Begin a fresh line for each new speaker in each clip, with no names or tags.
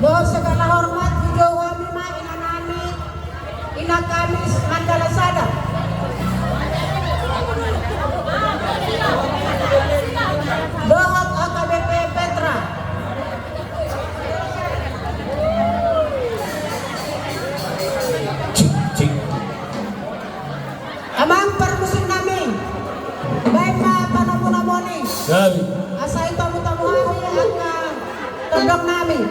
Doon segala hormat video kami ma inanami inakamis Mandalasada. Dohak AKBP Petra. Amang permusim namin. Baik na panamunamoni.
Gabi.
Asay tamu-tamu kami at tandok namin.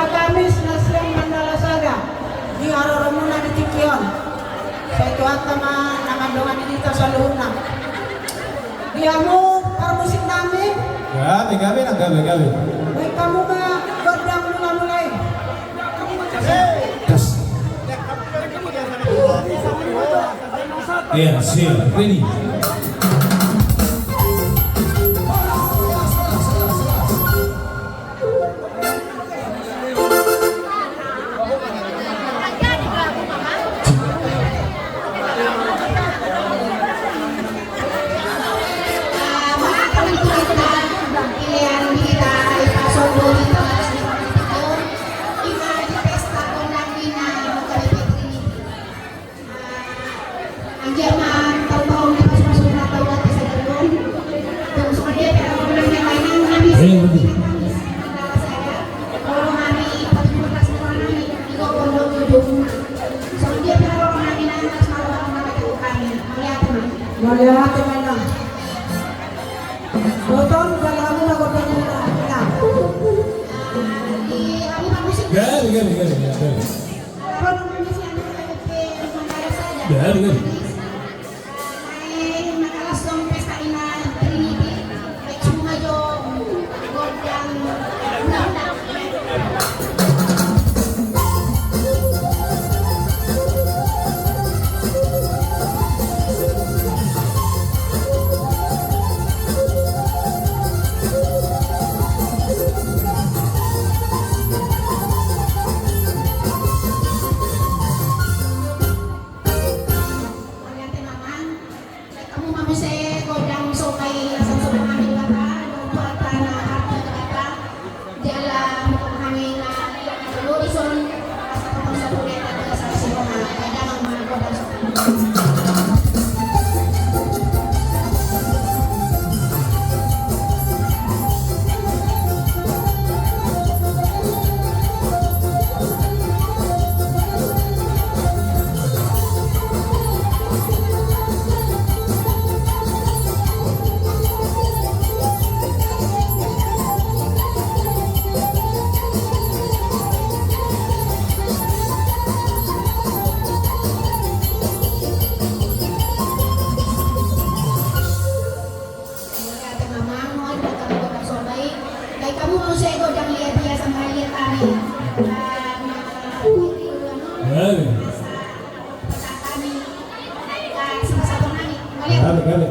Kamis na siyang Mandalasada di araw-ramuna ni Tikyon sa ito at nakanduhan dito sa Luna di amo parmusik namin
Gabi.
may kamu nga gordang mulai
Yeah, see, ready.
Malihat ka lang. Boton, kailangan mo na ko lang.
Gabi.
Pesta ina Trinity, cuma jo gordian
mo sa ego dang liya sa mga tani.
Gabi, gabi.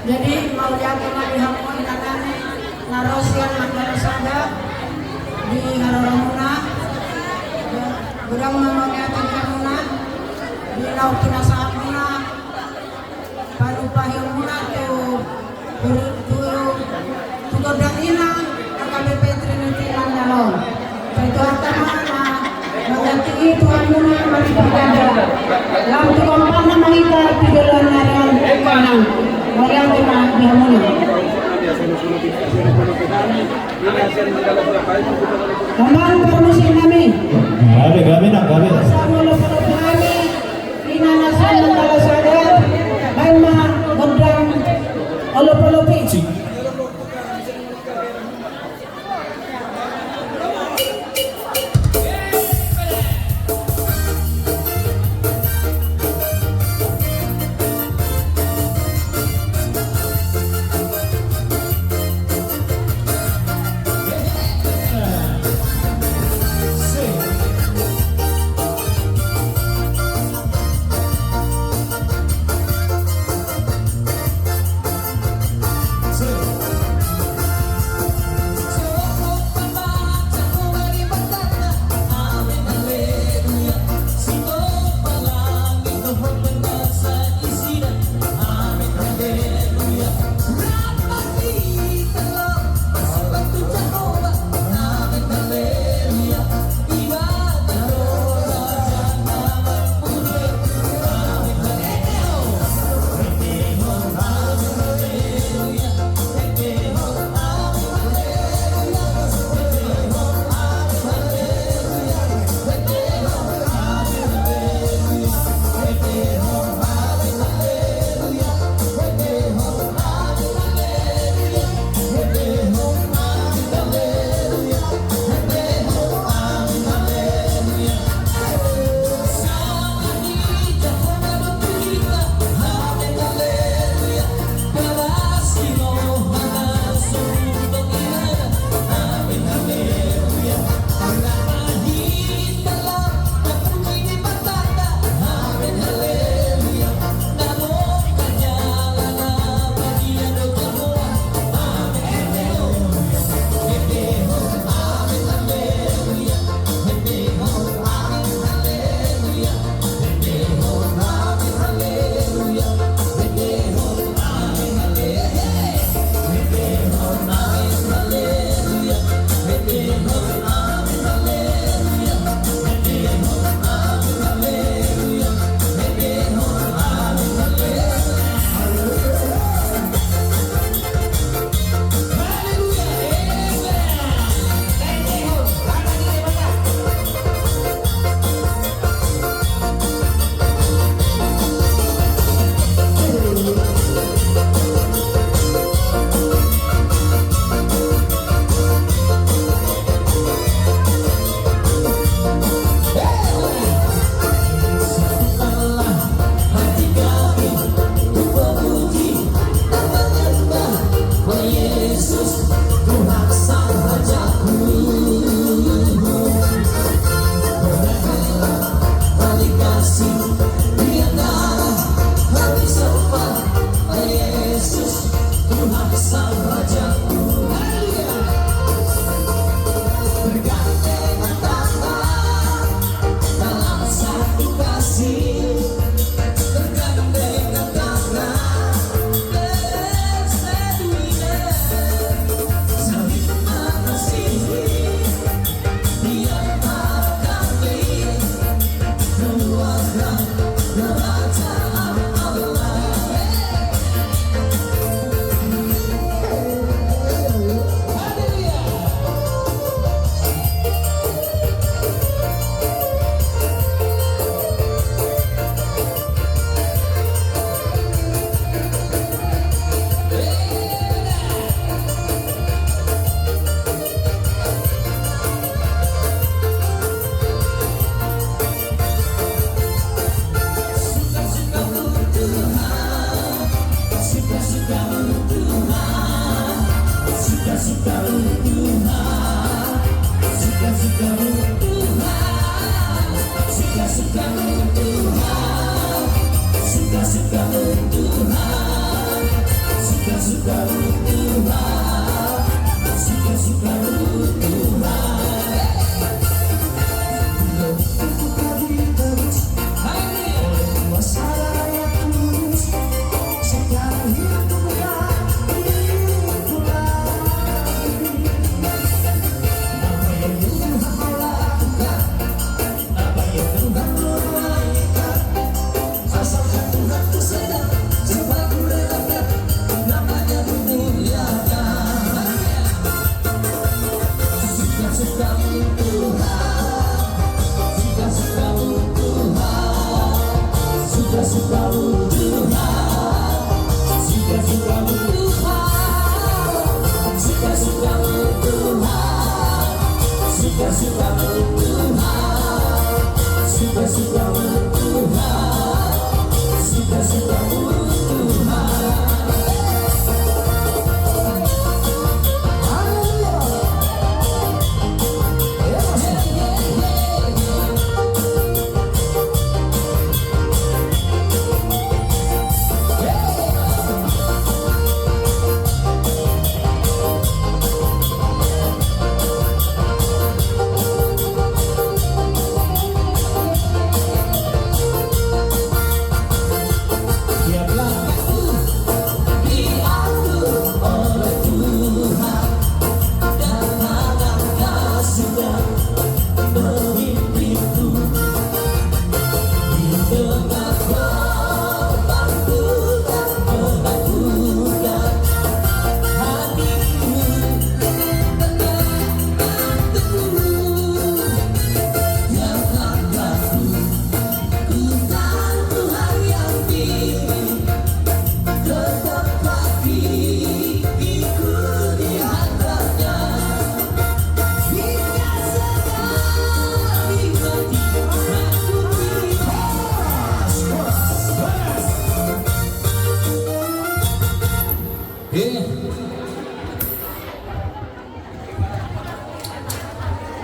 Jadi mau yakin di hamon akan narosian madrasah di Haroromuna, berang namanya Tanjamuna, di Laut Kinasaamuna, Palupahimuna tu Godangina, AKBP Trinity Mandalon. Itu atamana mengganti Tuhan Muna mari berganda. Lam tu kampana mangita tiduran narian kanan. Mariam kena dihamuni. Kembali permusim kami.
Gabi nak gabi.
Sama lepas kami. Ina nasan mandala sadar. Baima godang olop-olopi.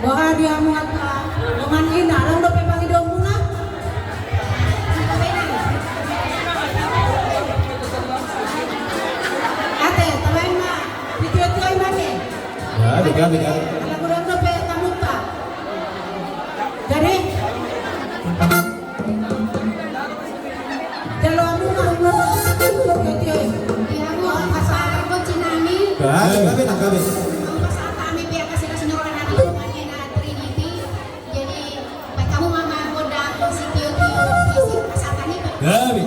Bahwa dia muat dengan ina, lang dapat pangidong muna. Ate, tawain ma, video-videoin mati.
Gabi, gabi.
Alam mo lang dapat tamut pa. Jadi, jalo mo na video-videoin.
Iya mo, kasar ko Cinami.
Gabi, gabi.
Pasal kami biar kasih kesenyuran anak rumahnya na Trinity. Jadi, baik kamu mama goda si Tio-Tio isi pasal kami.
Gabi.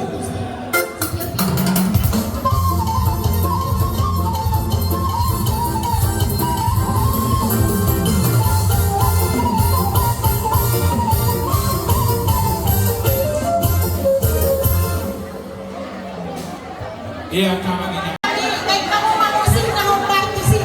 Iya, kamu ini.
Baik kamu mau sih, kamu praktis sih.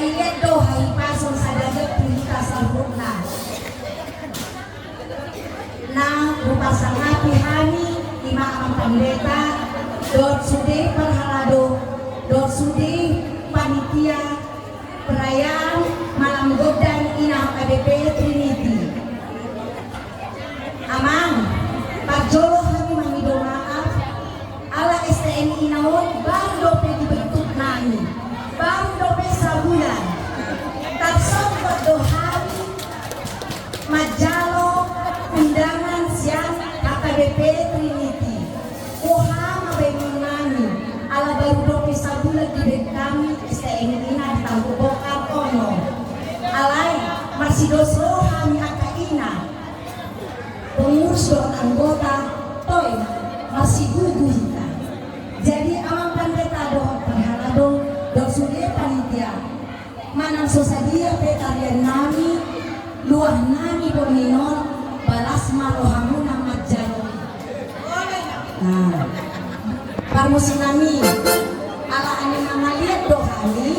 Nailet do haipason sa dagat pinita sa runa. Na bupasangapi hani lima ang pangleta dot sudi perhalado dot sudi panitia perayaan malam godan ina KDP Trinity. Amang pagjolo kami mangido maaf ala STNI inaon baru dope dibentuk nami baru dope sabulan tarsong berdohari majalo undangan siang KDP Trinity kuha mabengun nami ala baru dope sabulan di kami STNI ina ditangguh bokar ono alay marsidosro kami akaina pengurus dan anggota toy masih gugu kita. Jadi amang pandeta doa perhalado dok sudah panitia manang sosadia petarian nami luah nami peminon balas marohamu nama jani. Nah, parmusi nami ala ane mama lihat dohani.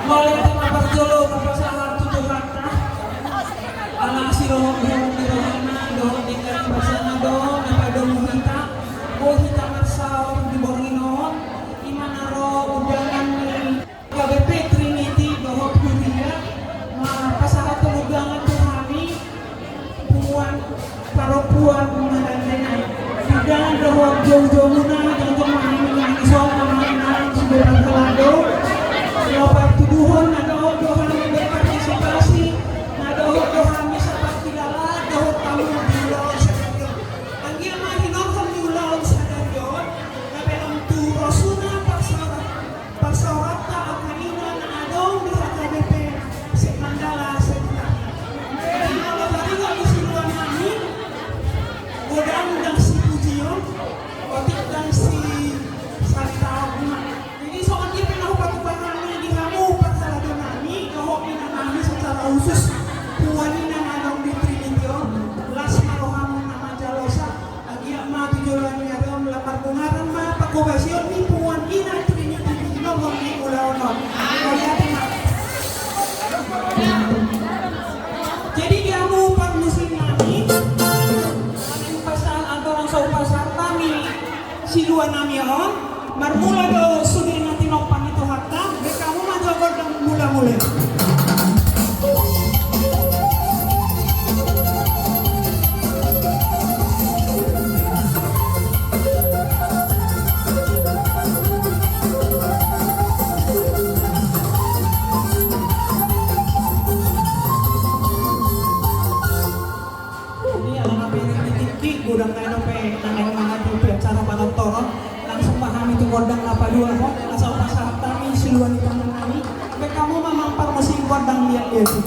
Mulai tema berjolo kepasangan tujuh kata ala sirohok dirohana dohok tinggal bersama dohok napa dohok kita hita marsau di borginon imanaro undangan ni KBP Trinity dohok kuria pasangan temugangan tuhani puan paropuan menandai undangan dohok jauh-jauh muna jauh-jauh main isol main sudah kelado Lopak tuduhan na doon berpartisipasi na doon sa pagkilala doon tamu diulaw sa ganyan. Ang iya mahinokang diulaw sa ganyan na belong turo suna pagsarat na ang kanina na adong di sa KBP si Mandala sa kita. Ang mga bariga ni siluan namin udang dang si Pujiyon otik dang si Salita jadi soal dia pinahupatupahan khusus puwanin ng anong ditrinityo las marohamon na majalosa agia matujulan niya rin lapar bungaran mapakubasyon ni puwan ina trinity binomong ni ulaw-ulaw jadi dia mau musim nami aking pasal ang sa upasar kami siluan nami on marmula do sudi natin ang panito hakta kamu majogor ng mula-mula. Gudang tayo pe nang mga tupi at sana panontoron langsung pahami itu gordang apa dua kok asal pasar kami siluan itu kami kamu memang parmusi gordang lihat dia sih.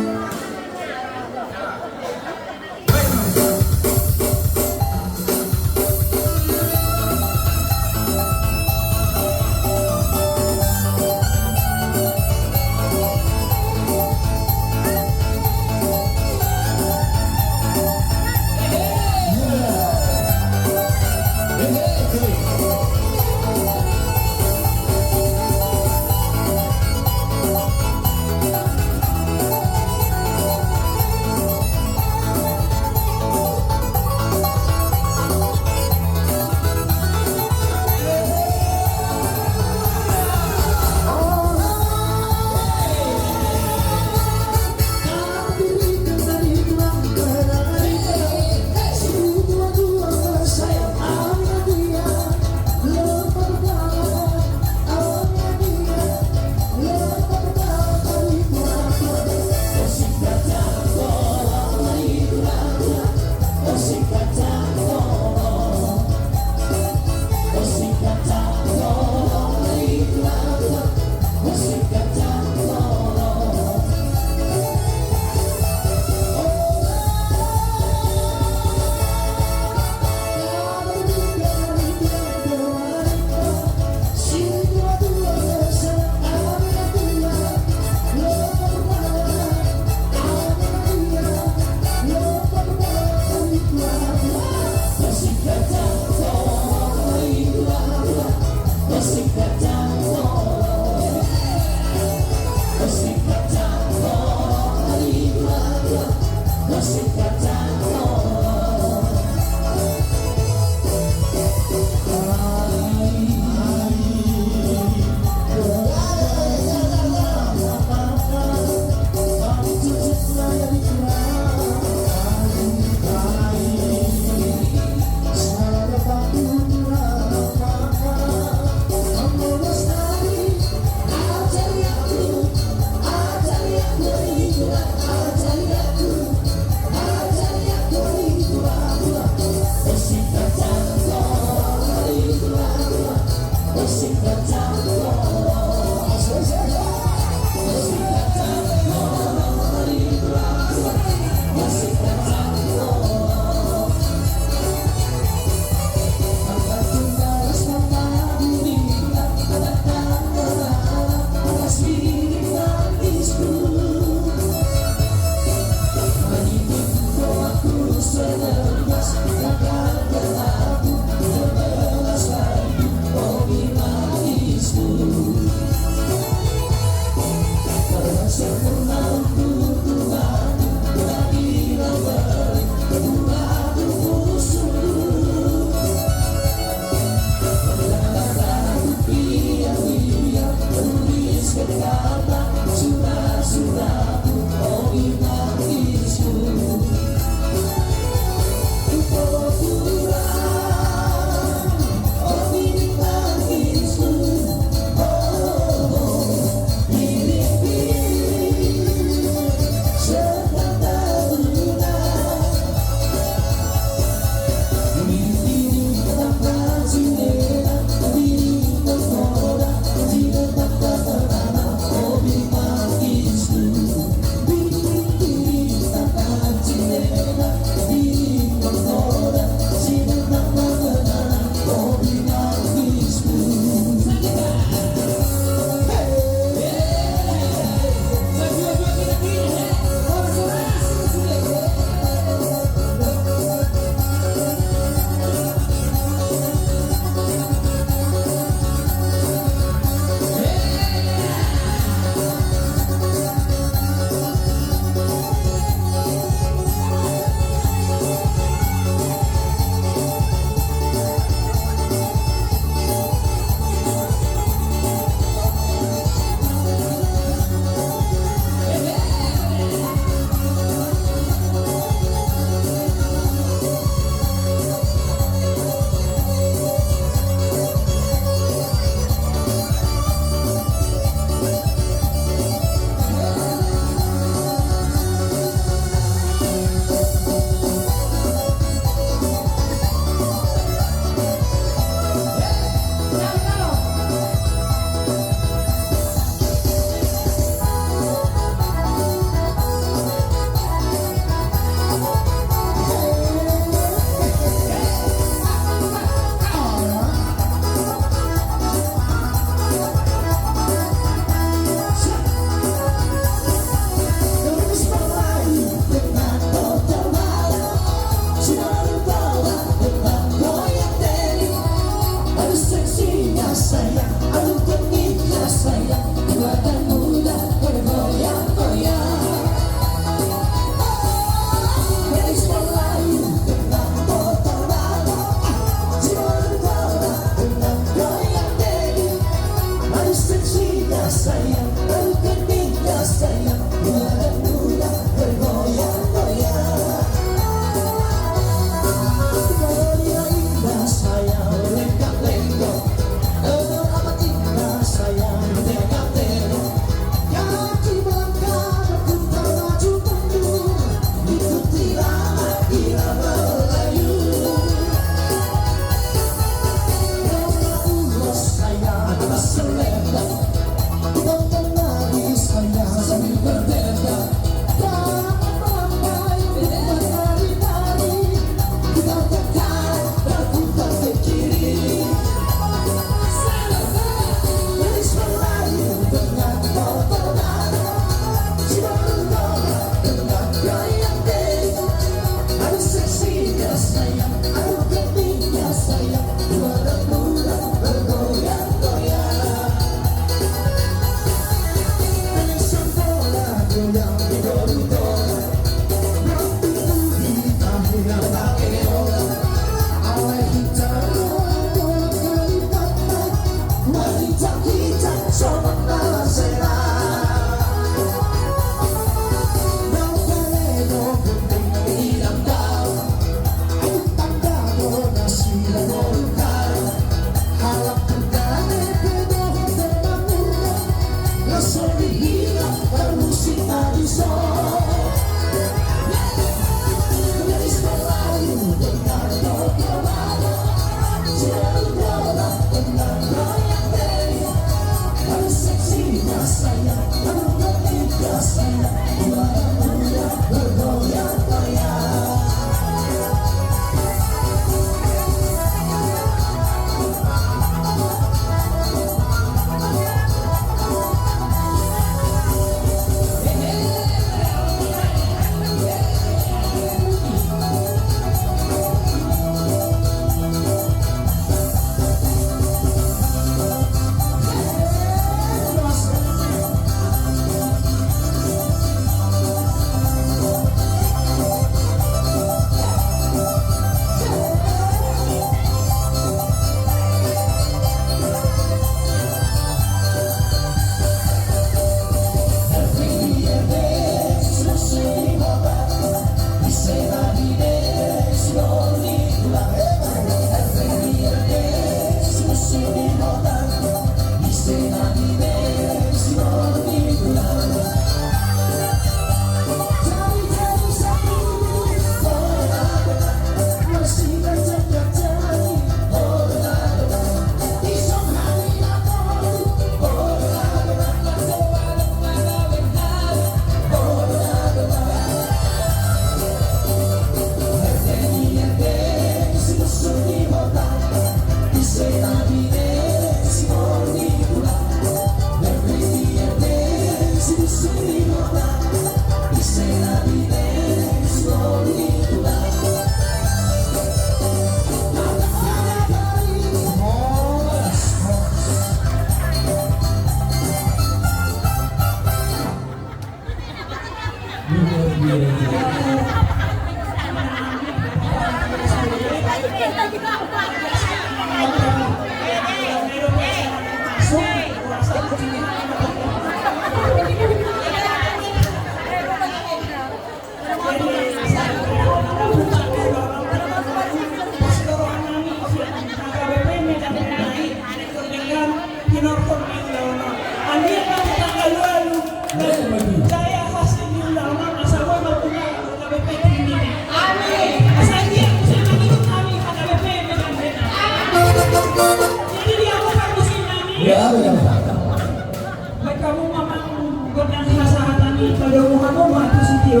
Baik kamu mamang godang kesehatan ini pada kamu mati si Tio.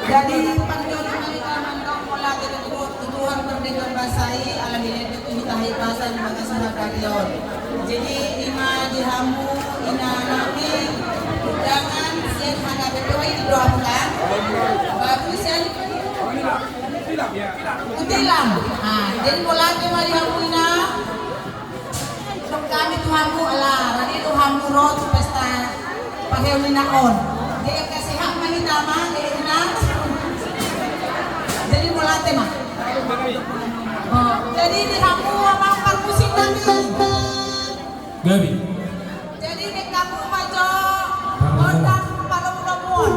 Jadi pagdodong mereka mandong mula dari tutuhan merdeka basai alam ini itu tahi pasan mga sunagarion. Jadi ima dihamu ina nami jangan sian hanga betul ini doa bukan. Bagus sian utilang. Jadi mula kema dihamu ina kami Tuhanku Allah, rani Tuhanku roh pesta pakai uninaon. Dia kasih manitama ina. Jadi mulate mah. Jadi di kamu apa permusik nanti.
Gabi.
Jadi di kamu majo gondang palung-palungan.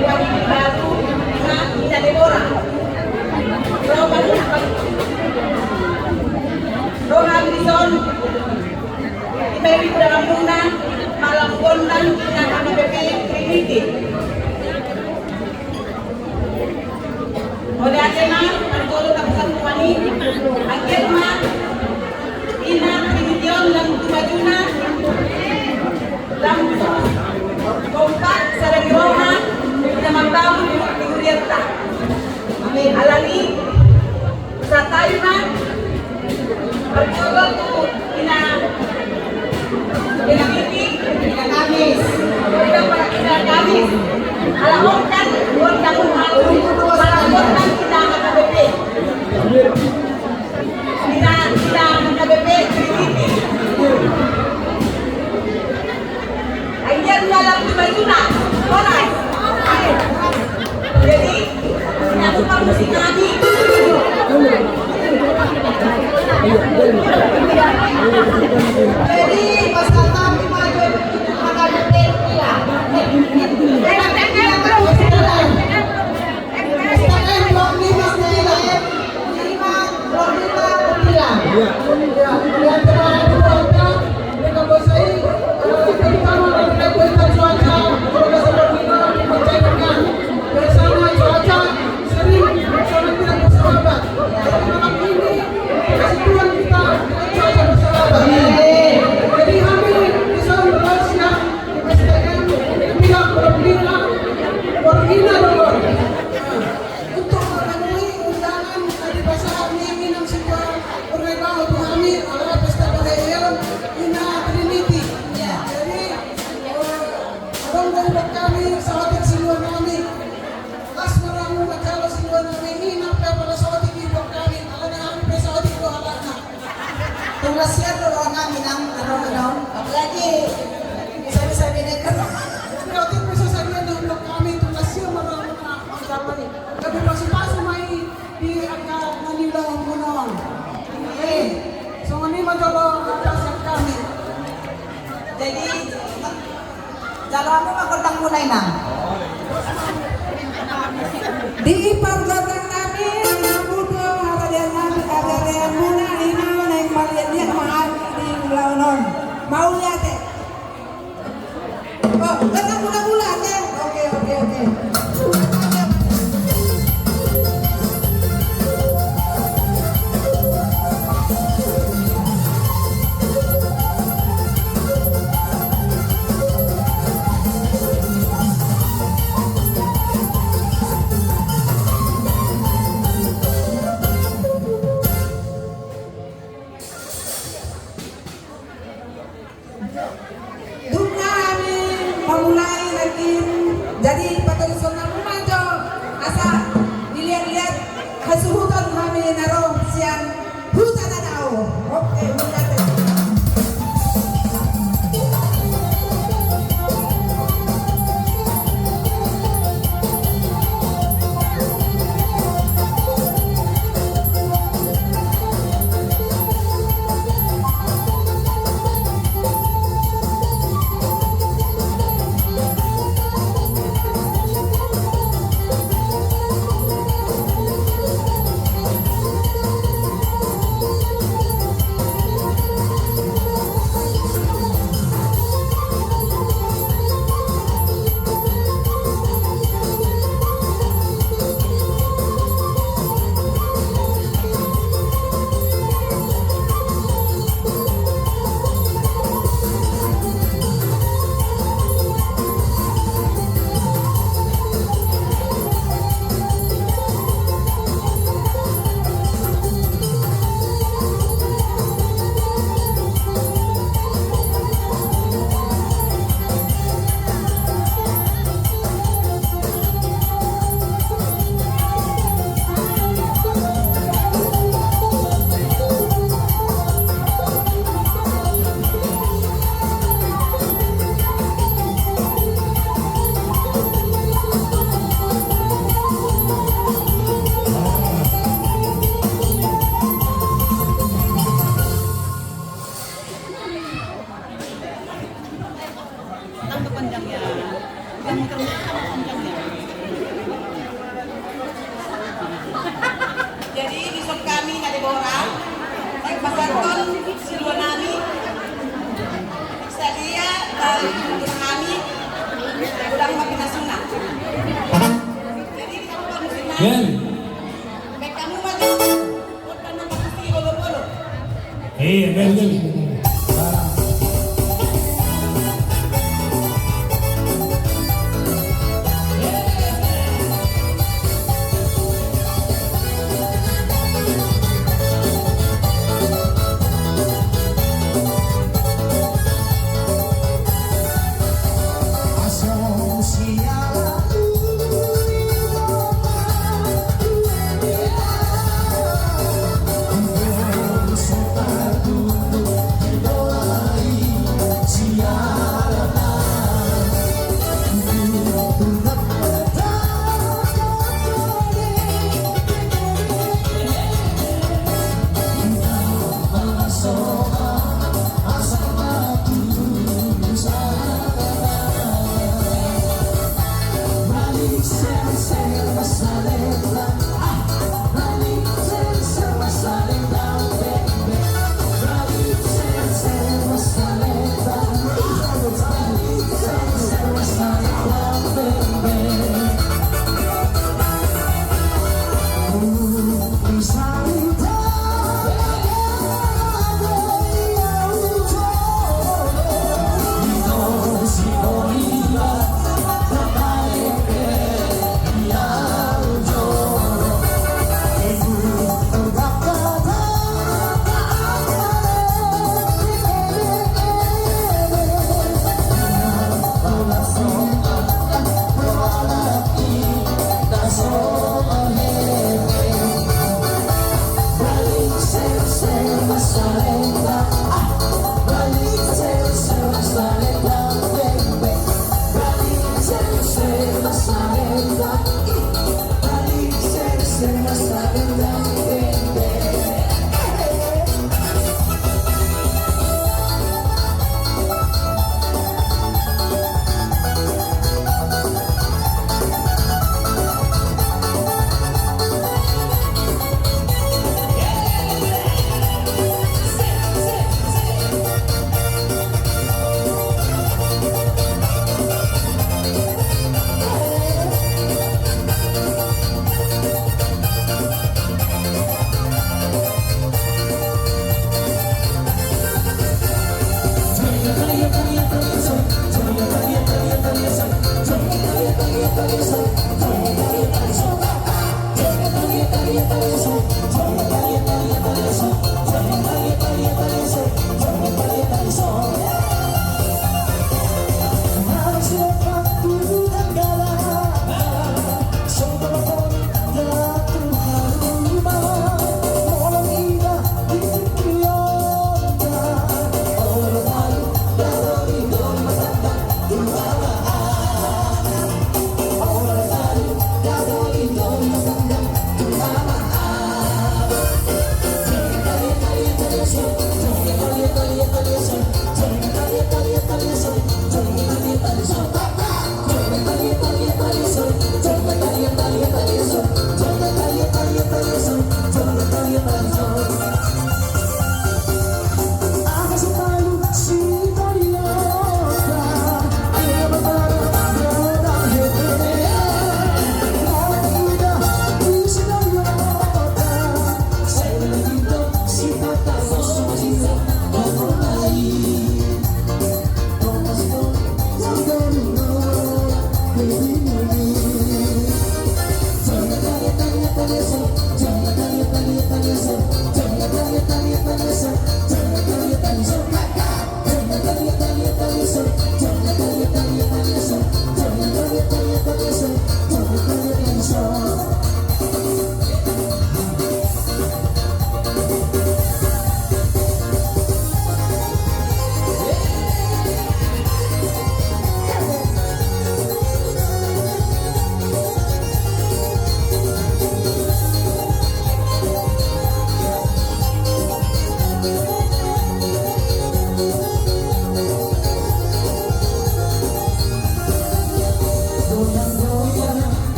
Wahid Batu na Ina Deborah. Rohan Rizon, Mary Pramuna, Malanggonan, Ina KBP Trinity. Oleh Atena, Margolo Kapusan Kumani, Angketma, Ina Trinition dan Tumajuna, Lampu, Kompak, Saragiroma, Pinamagtaw, Pinurieta. Alani, Satayuna, Margolo, Ina Pinamiti, Ina Kamis, Ina Kamis, Alamonkan, Gondang Umaru, Malamonkan, Ina KBP. Ina KBP, Trinity. Ayan na lang Tumajuna, Oras. Jadi, aku mau musik lagi. Jadi, pas kata maju akan berpindah.
Untuk memenuhi undangan dari pasangan ini ng sebuah pernikahan kami adalah pesta pernikahan Ina Trinity. Jadi abang dari kami sahabat siluan kami, as marang macalo siluan kami Ina pada sahabat ibu kami, ala kami pesawat itu alana.
Tungasya doa namin ang apalagi bisa-bisa binigyan.
Berarti pesasaran ng blok kami itu kasih marang ang kapal. Kami pasipasok may di agak Manila Munawang. So ini mencoba atas kami.
Jadi jalan mo makotang munay na. Di pagdatang namin ang buto haralian namin haralian muna inaw na yung malian niya mahal di launon. Maulyate. Oh, datang mula-mula ate. Okay. kami ulang mapinasunat. Jadi kamu manusia.
Gabi.
Baik kamu maju. Bukan mapasti olo-olo.
Iya, Gabi.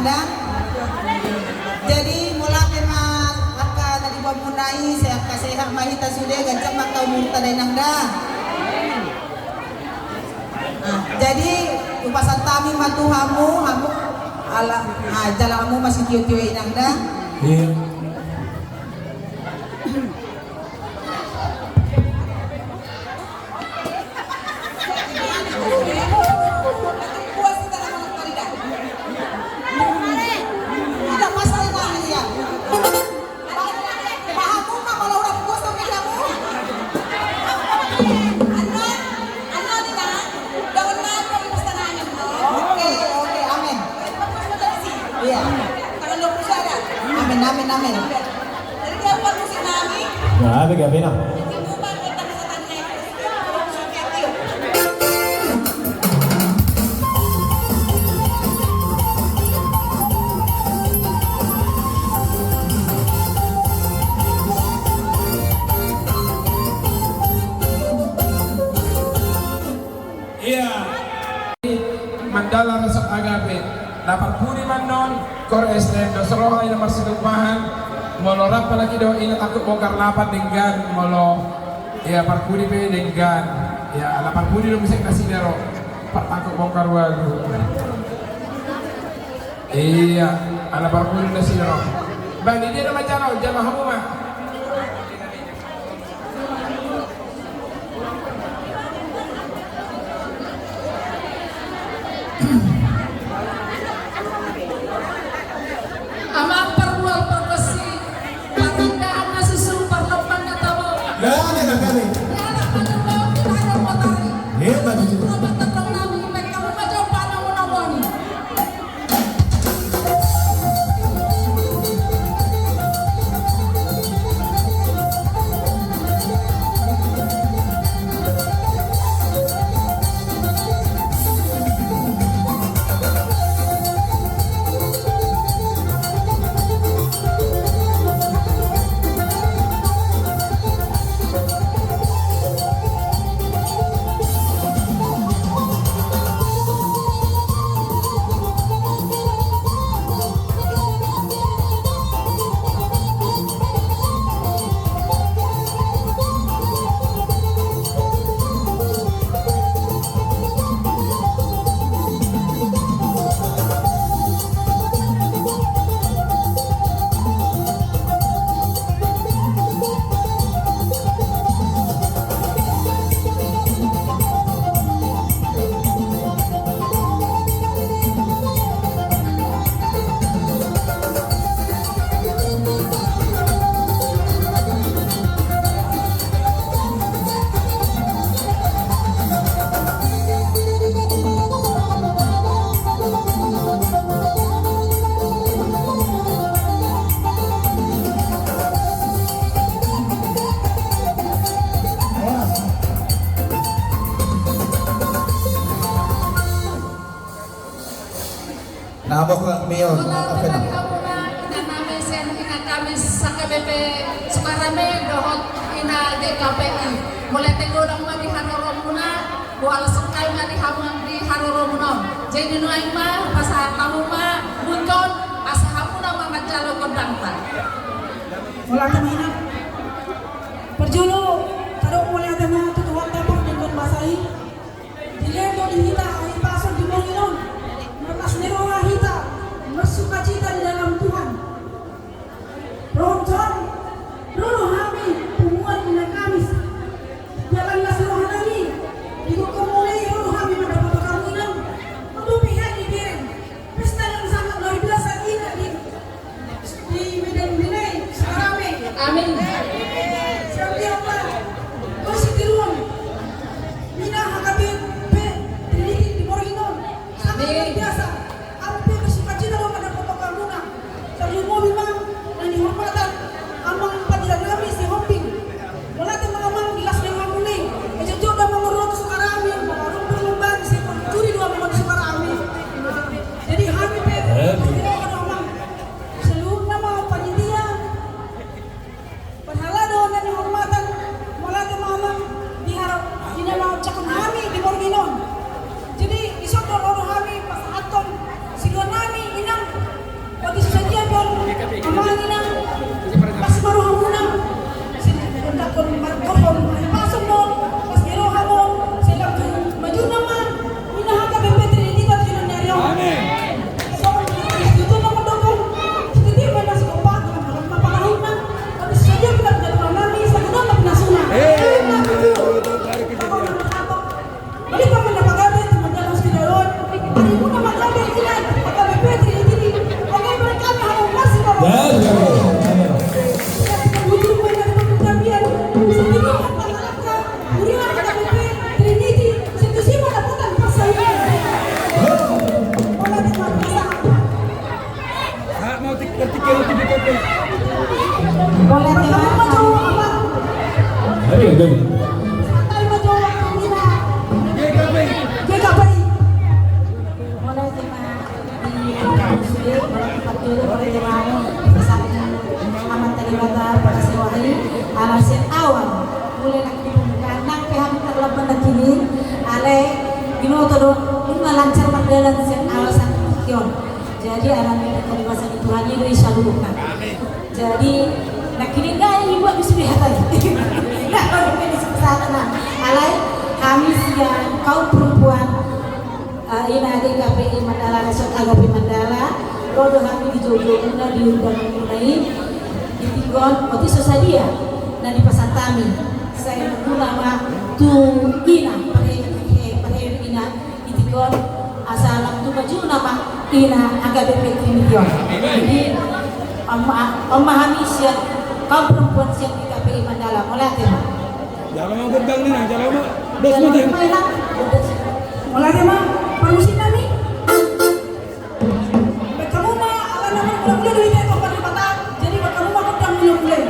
inangdang. Jadi mula kemat akan nadibamunai saya kasih hak mahita sudah gancang makau murta dan inangdang. Jadi upasan tami matuhamu hamu ala jalamu masih tiu-tiu inangdang.
Iya.
Amin.
Gabi na.
Iya. Mandala resep agape. Dapat puri manon, kor SDM dosroha ina marsidupahan, molo rap lagi do ina takut bongkar lapat dengan molo ya parpuri be dengan ya lapar puri do bisa kasih dero par takut bongkar walu. Iya, ala parpuri nasi dero. Bang ini nama jaro jamaah huma.
Amang perbual perkesi, parindahan nasi sumpah lepan katamu.
Gabi.
Ya anak penyembah kita ada motari.
Hebat itu.
Obat tetap nabi, mereka membaca panah menawani.
Nabok lang mayor.
Kalau dari kamu na ina namin sen ina kami sa KBP Sukarame dohot ina GKPI. Mulai tegodang madi hanoro muna, bual sekali madi hamang di hanoro muna. Jadi nuai ma pasah kamu ma buton asa hamuna mama jalo kodang ta.
Wala ka na. Perjulo, karo mulai ada mga tutuwag tapos dengan basahi. Dilendo di hita, ay pasok di Panginoon. Mas nero nga hita, mas sukacita di dalam Tuhan. Ronson, Roro kami, pumuan ina kami. Jalan na sa rohan namin. Di ko kumulay, Roro kami mendapat kamunan. Madupihan ni Biren. Pesta yang sangat luar biasa ina di Medan Binay, Sukarame.
Amin.
Amangin na. Pas maruha mo na. Sinundak ko magkopon. Pasok mo. Pas giroha mo. Sila maju naman. Minahaga bebete ini tak kinanyaryo. So, dito na madugong. Hindi man na sikupa. Mapakahit na. Tapos sayo pinagdalaman namin. Sa gano'n magnasuna. Balik pa man napagamit. Magdalos kinaroon. Ari mo na magamit. Ilan. Pagka-bebete ini. Huwag ay balik kami. Hawag na sila.
Dan, Ayo, Gabi.
Alasin awal mulai nak dibuka pihak terlalu nakinin ale ginoto do lancar mandalan sen awasan kion jadi anak mereka di masa Tuhan ini dari salukan jadi nakinin gaya ibu bisa dihatai nah kalau di sana ale kami siang kaum perempuan ini ada KPI Mandala Resort Agape Mandala rodo kami di Jojo Una diundang mengenai di Tigon Oti Sosadia na di Pasatami saya nama tu ina pada ina itikon asalam tu baju nama ina agak berpikir jadi memahami siap kaum perempuan siap di KPI Mandala mulai tema
Jangan mau gedang nih, jangan mau. Dos mo tayo.
mulai tema permusin kami kamu mah akan nama mulai dari itu kapan dipatah jadi kamu mah gedang mulai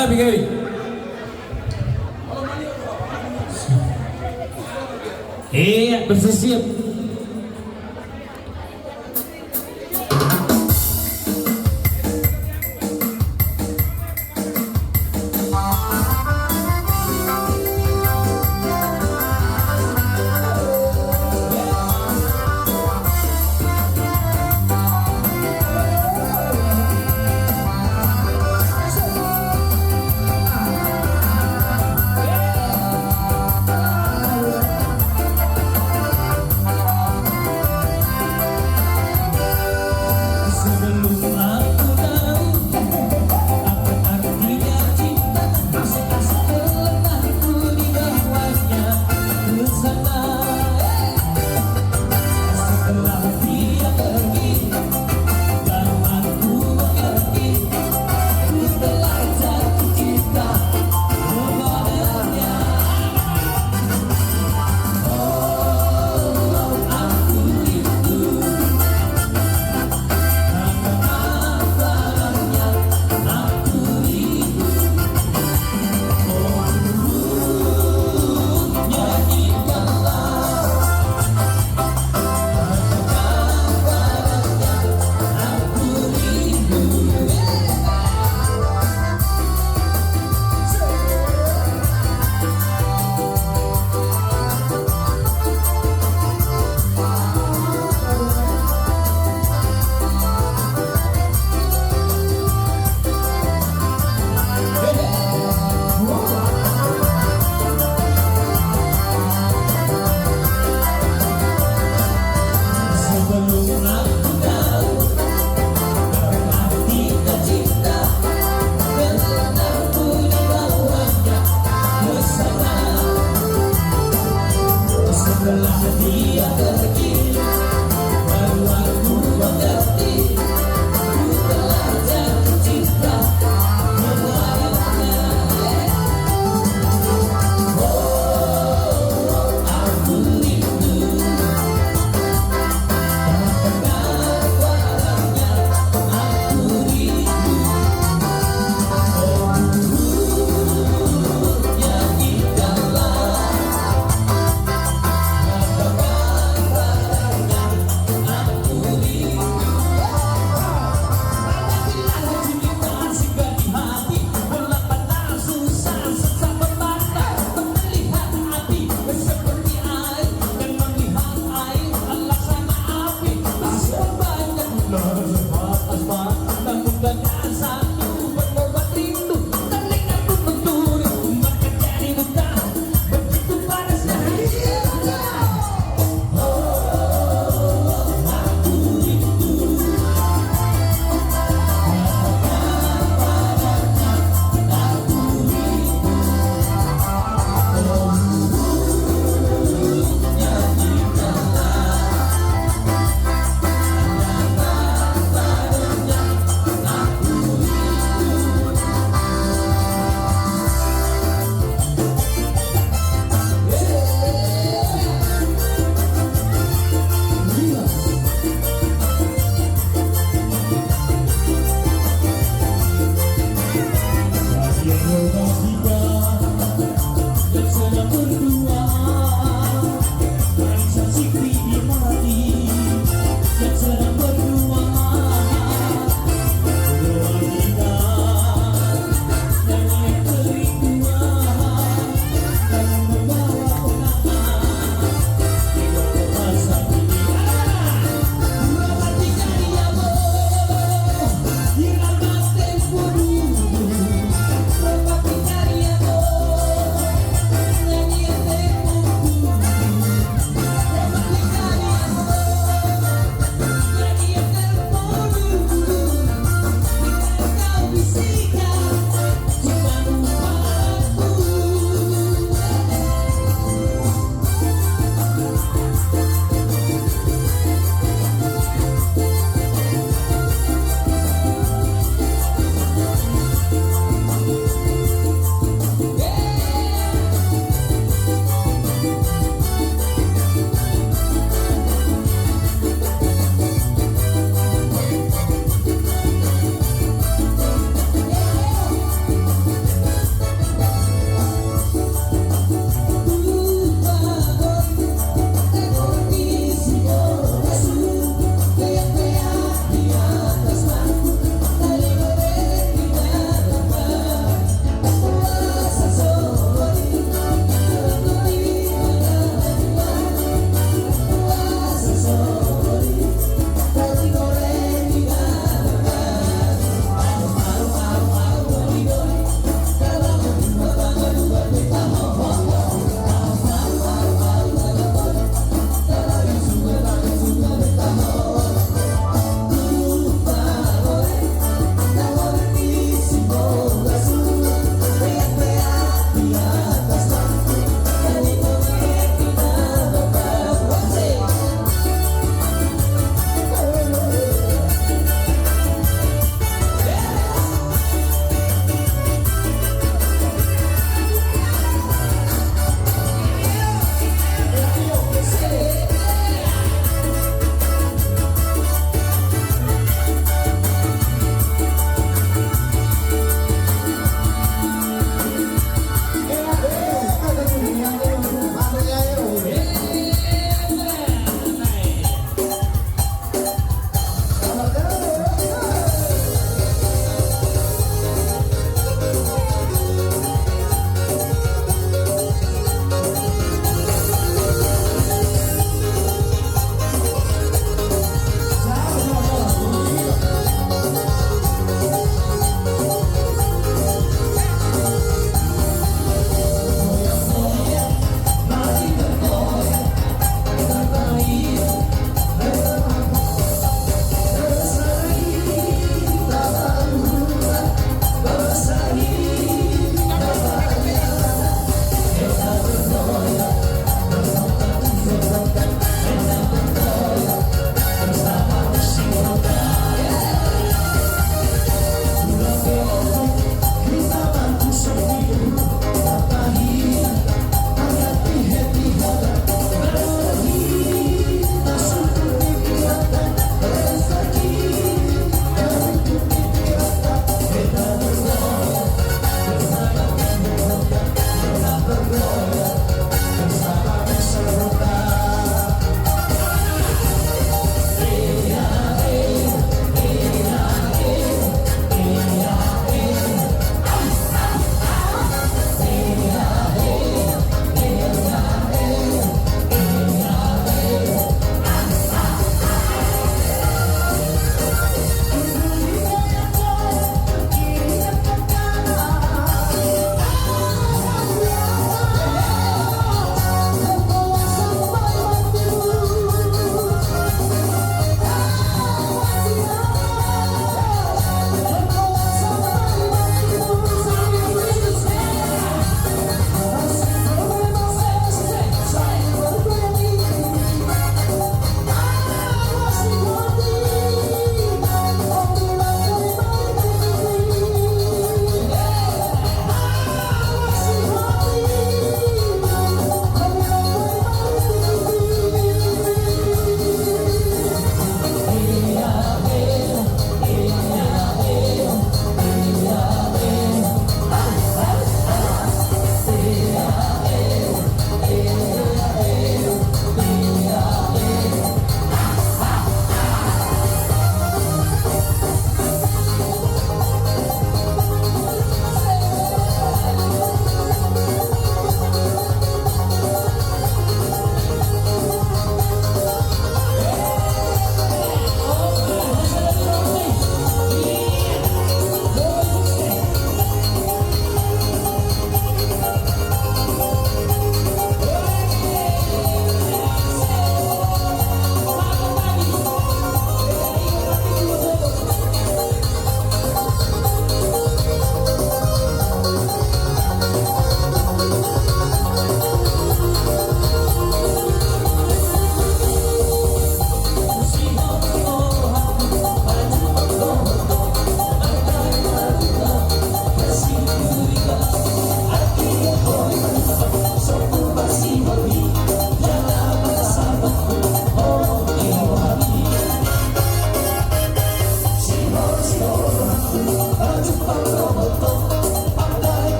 Gabi, Gabi. Bersiap.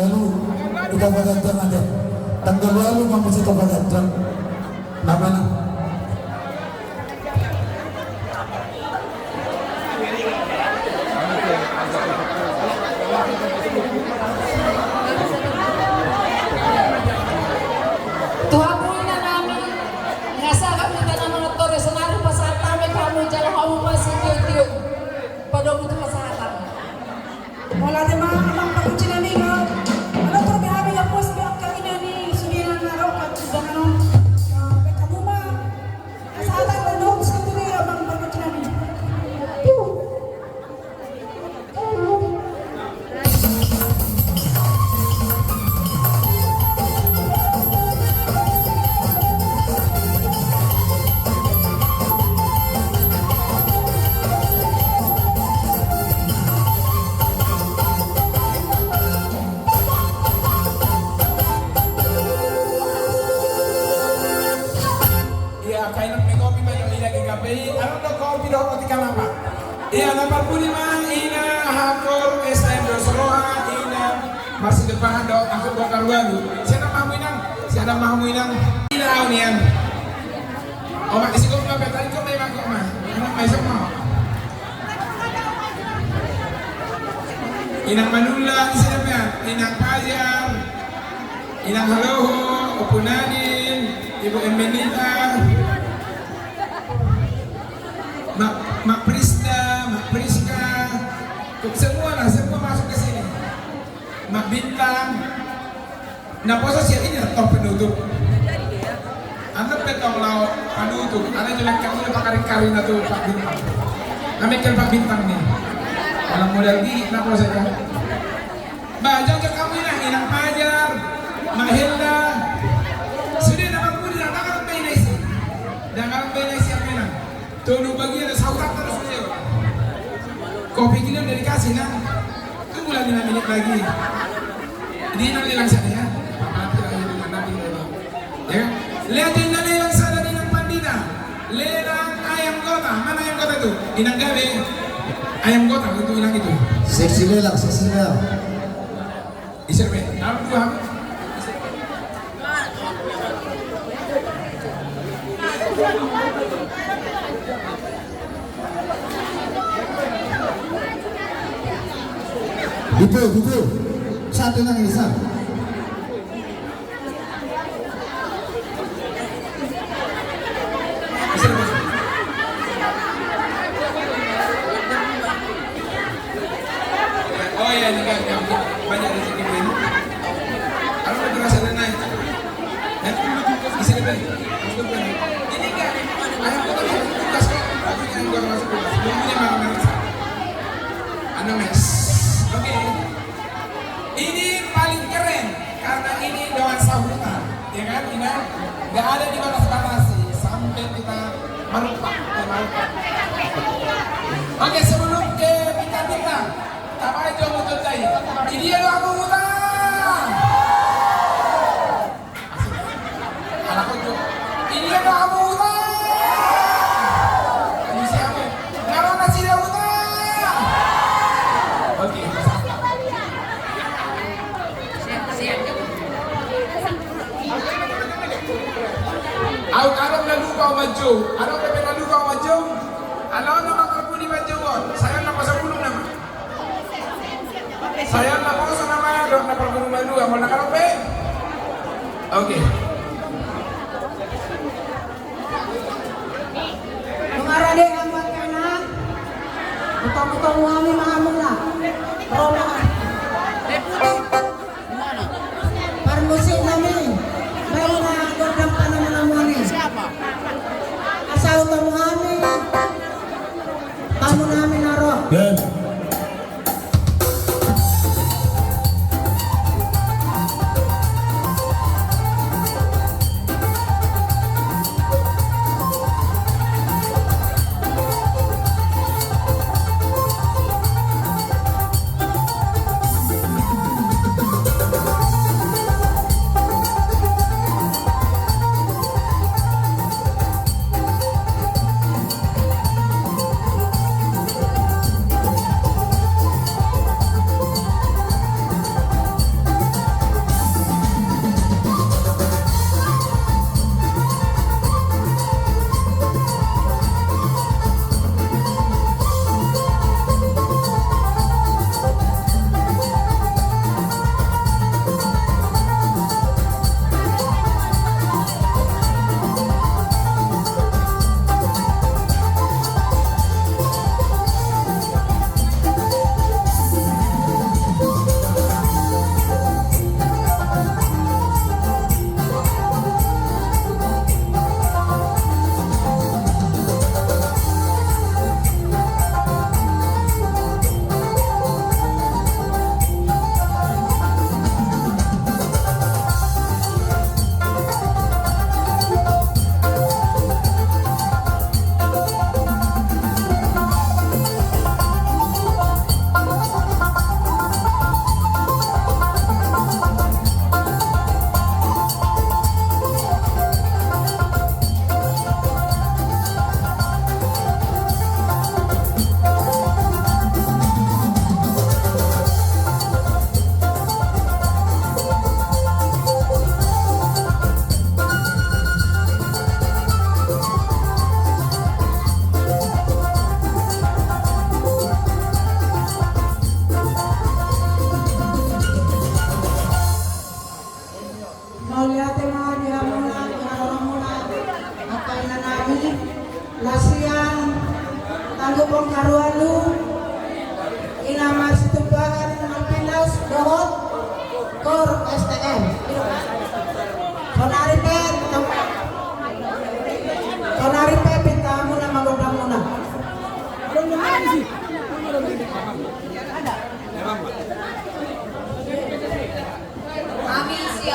lalu ika bagadang ada. Tanggal lalu mamusi ka bagadang. Nama na.
Tuhapuin na namin. Ngasa kami ka ng mga Torres. Sanaro pa sa atame kami. Diyan ako pa si Tiyo. Padong ito pa sa atame.
Wala din mga amang pag-uchin namin ha. Ano to, bihabi na po sa biyak kanina ni Suliran na raw at ibang ano. Kamu ma. Nasa atang na notes ka to rin amang pag-uchin namin.
Iya, kailan may kopi ba yung ilagay kape? Ano na kopi daw pati ka lang pa? Iya, 85 ina hakor SM Dos Roha ina masih depan daw ako bongkar baru. Siya na mahamoy ng ilaw niyan. O makisig ko mga betali ko may mako ma. Ano may sama? Inang Manula, isa na ba yan? Inang Pajar, Inang Haloho, Upunanin, Ibu Emelita, Mak Prisda, Mak Priska, semua masuk ke sini. Mak Bintang, nah posa siya ini top penutup. Anda petong laut penutup, Anda jelek kamu lupa kari-kari na tuh Pak Bintang. Amikal Pak Bintang nih. Kalau model di, kenapa saja? Bajang ke kamu ini, Inang Pajar, Mak Hilda, sudah dapat pun tidak akan benesi, jangan benesi apa nak? Tunu bagian saurat terus beliau. Kopi gini udah dikasih nah, tunggu lagi 5 menit lagi. Ini nanti langsung ya, nanti lagi dengan nanti lagi. Ya, lihatin nanti langsung ada Inang Pandita, Lenang ayam kota, mana ayam kota itu? Inang Gabe, ayam kota itu Inang itu.
Seksi lelang.
Iserbe, apa tuh?
Buku. Satu lang isa.
Iserbe. Oh ya, ini kan banyak rezeki ini. Kalau udah terasa naik, ya, iserbe. Ini kan, ayam kota tugas kok, tapi yang gua masuk tugas. Bumbunya mana? Anu mes. Oke. Ini paling keren karena ini doan sambutan, ya kan? Ini nggak ada di batas-batasi sampai kita merupak. Oke, sebelum ke bintang-bintang, apa itu yang mau tanya? Ini dia doa mengulang. Anak kucuk. Ini dia doa mengulang. Ini siapa? Kalau nasi dia utang. Oke. Aku kalau lalu kau maju, kalau kau lalu kau maju, kalau nama aku di maju, saya nama sebelum nama. Saya nama saya namanya dok nama sebelum maju, mau nak kalau pe? Oke.
Mengarade ang wakana. Betul-betul kami mahamon na. Rola. Permusik namin. Bayi na gordang pa naman ang mga ni. Asaw na mo kami. Tamo namin na ro.
Dan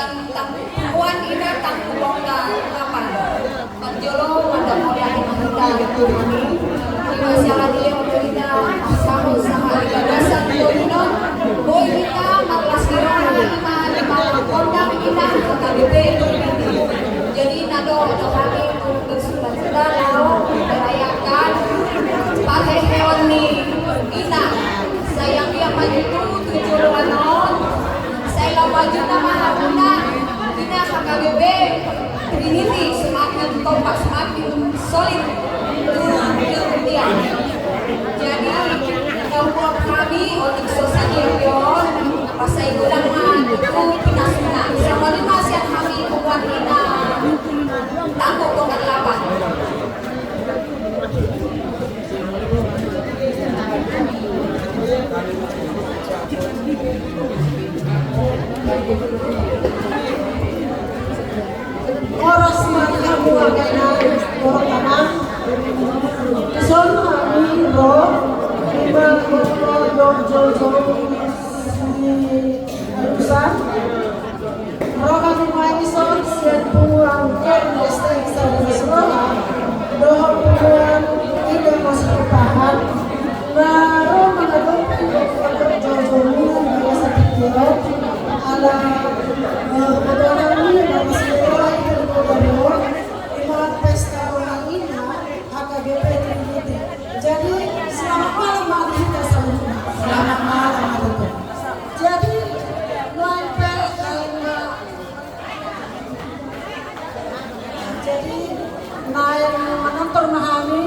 dan tangkuan ina tangkuan kapan panjolo pada mulai kita kami masalah dia kita sahur sama dasar itu boy kita 14 kilo lima kondang ina KBP jadi nado kami bersuka-suka lalu merayakan pakai hewan nih ina sayang dia maju itu 7 anon saya maju nama Haruna ina KBB Trinity semakin topak semakin solid dia jadi kawan kami untuk sosadion pasai gulang itu pinasuna sama di masih kami buat ina tangguh bongkar lapan
oras mereka buat orang son kami bro lima urusan roga kami son siap pulang ke listrik sampai sekolah doa pulang ini masih bertahan baru menghadapi jauh-jauh biasa pikiran ala kedatangan ini masih sekolah itu berdoa lima pesta orang ini HKBP Trinity. Jadi selamat malam mari kita semua. Selamat malam mari kita. Jadi naik menonton mahami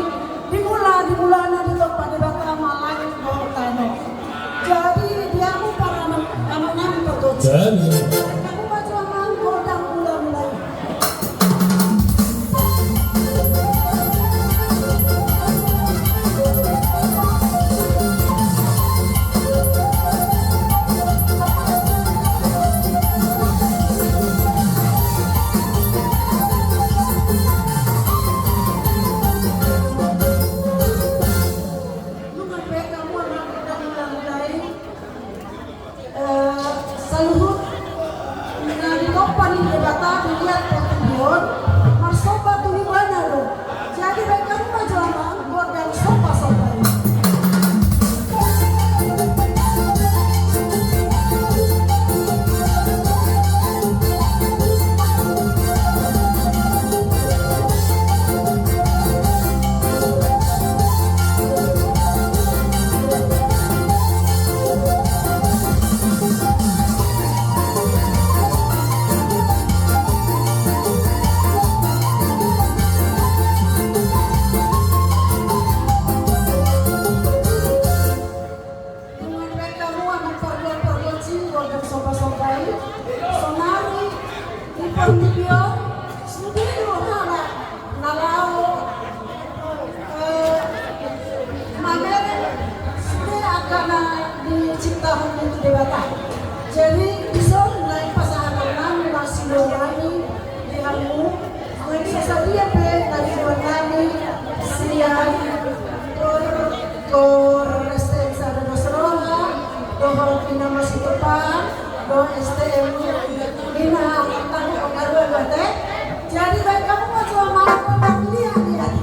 dimulai di tempat di Bata Malang Bawatano. Jadi dia mau para anak-anak berdoa. Kamu baca mangko dan mulai. Jadi bisa naik pasangan kami masih kami di kamu mereka saja dari kami siang kor STM ada dosroha dohol pina masih depan doh STM pina tahu karena bate jadi baik kamu mau coba malam malam lihat.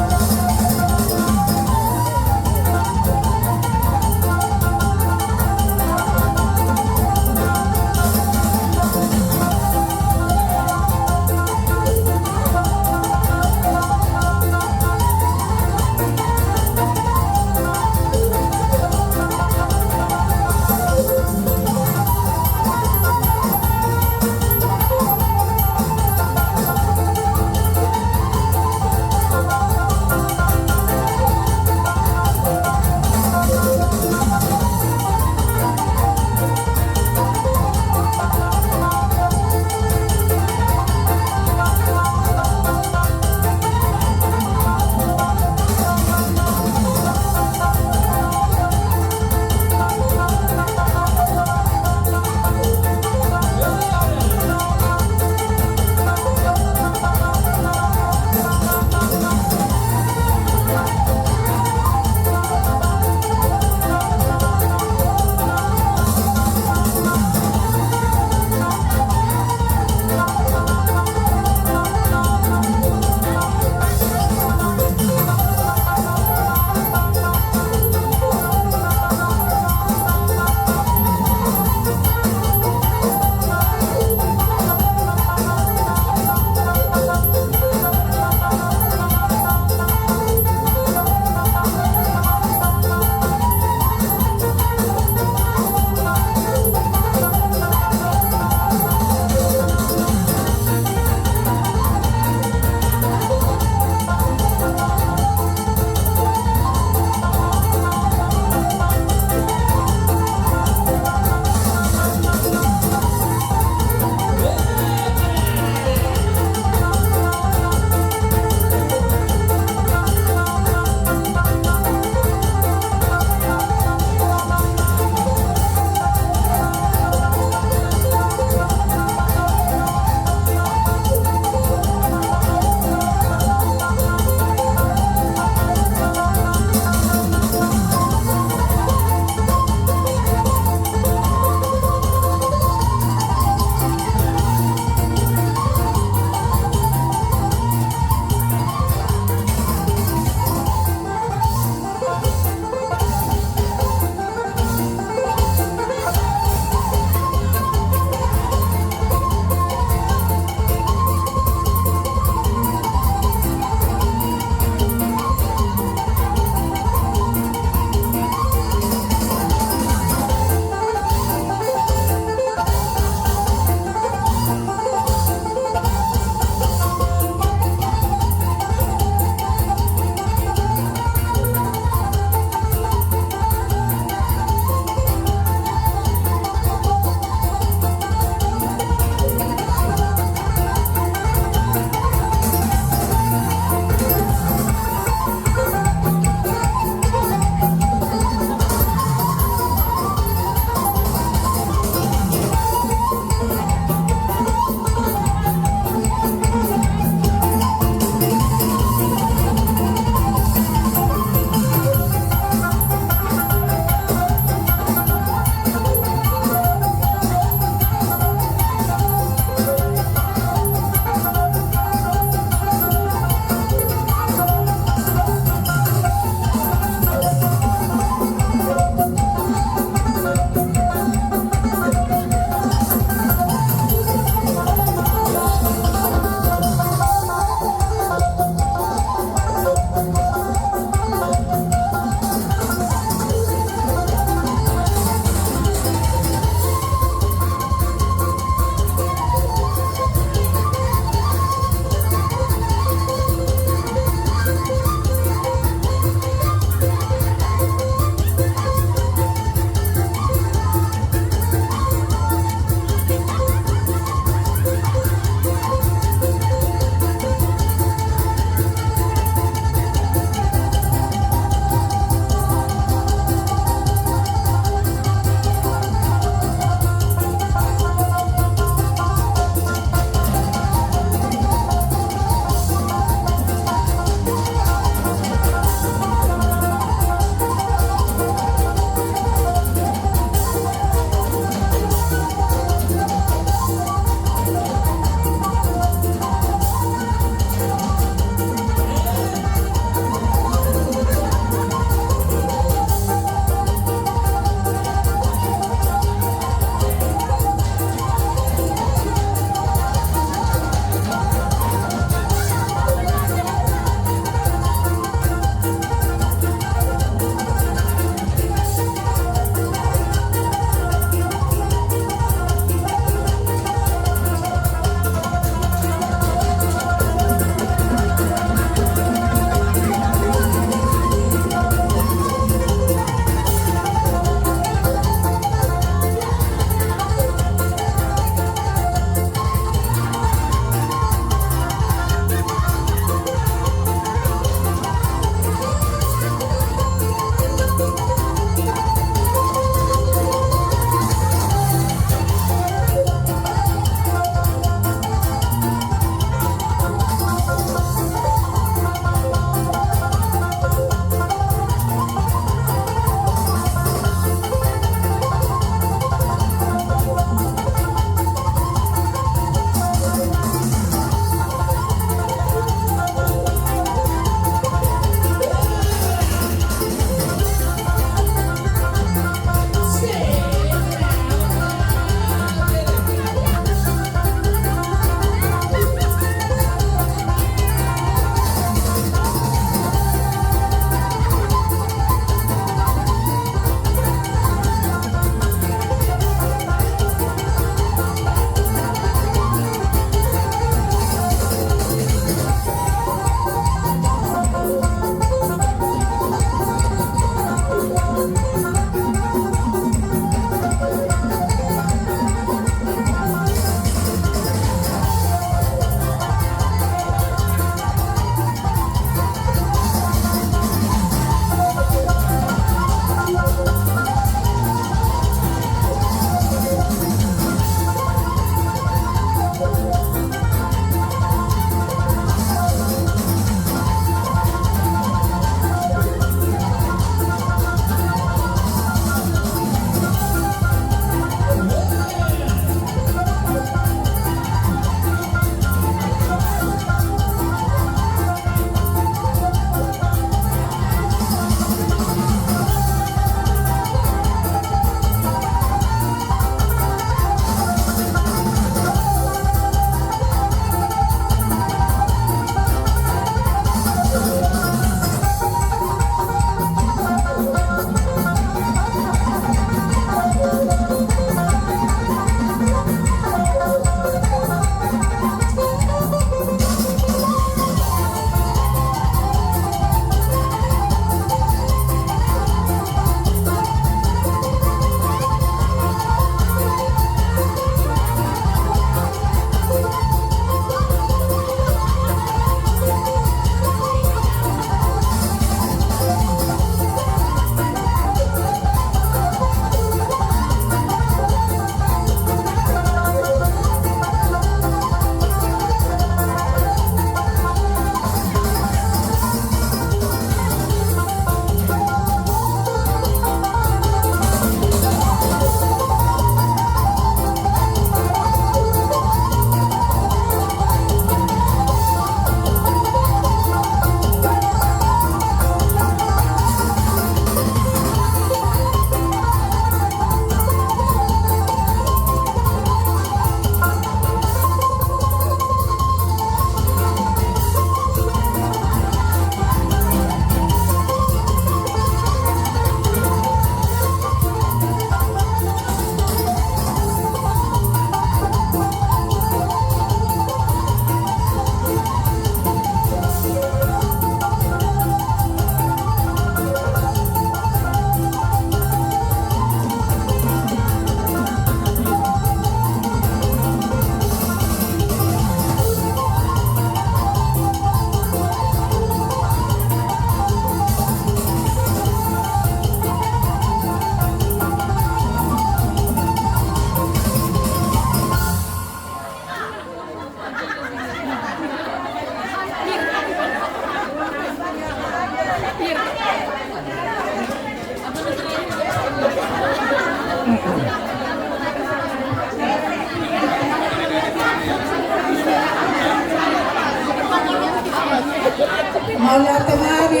Maula temari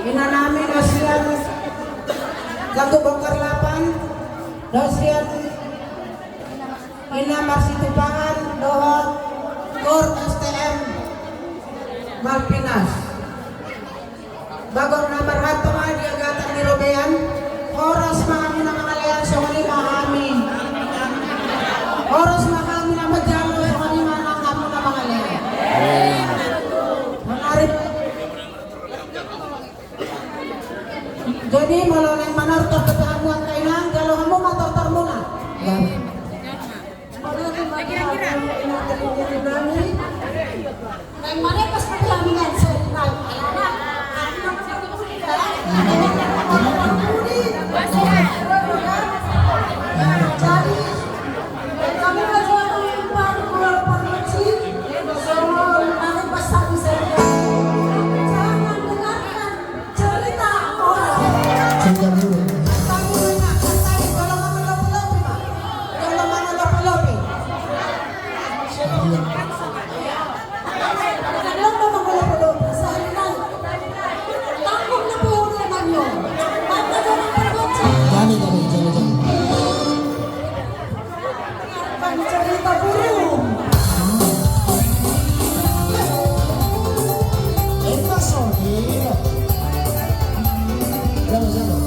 ina namin dosian lagu bongkar lapan dosian ina marsitupangan dohot kor STM Malpinas bagor na marhato nga di agatan ni Robean oras makami na mga alyanso ni maamin oras makami na madyalo sa kanima na kamo na mga alyanso menarik jadi malah yang manartor ketahuan kainan kalau kamu matortor muna
Nang mana pas perlamingan senang anak jadi kami berdua melimpah bola permisi semua nanti pas tadi saya jangan dengarkan cerita orang
Sejam dulu.
kamu dengarkan tadi kalau mau lopi-lopi Pak kalau mau lopi-lopi
kadang memang bola bola seharian tanggung na po naman yun mata doon ang permisi
Jani.
kan cerita burung
Esta sonera. Jangan.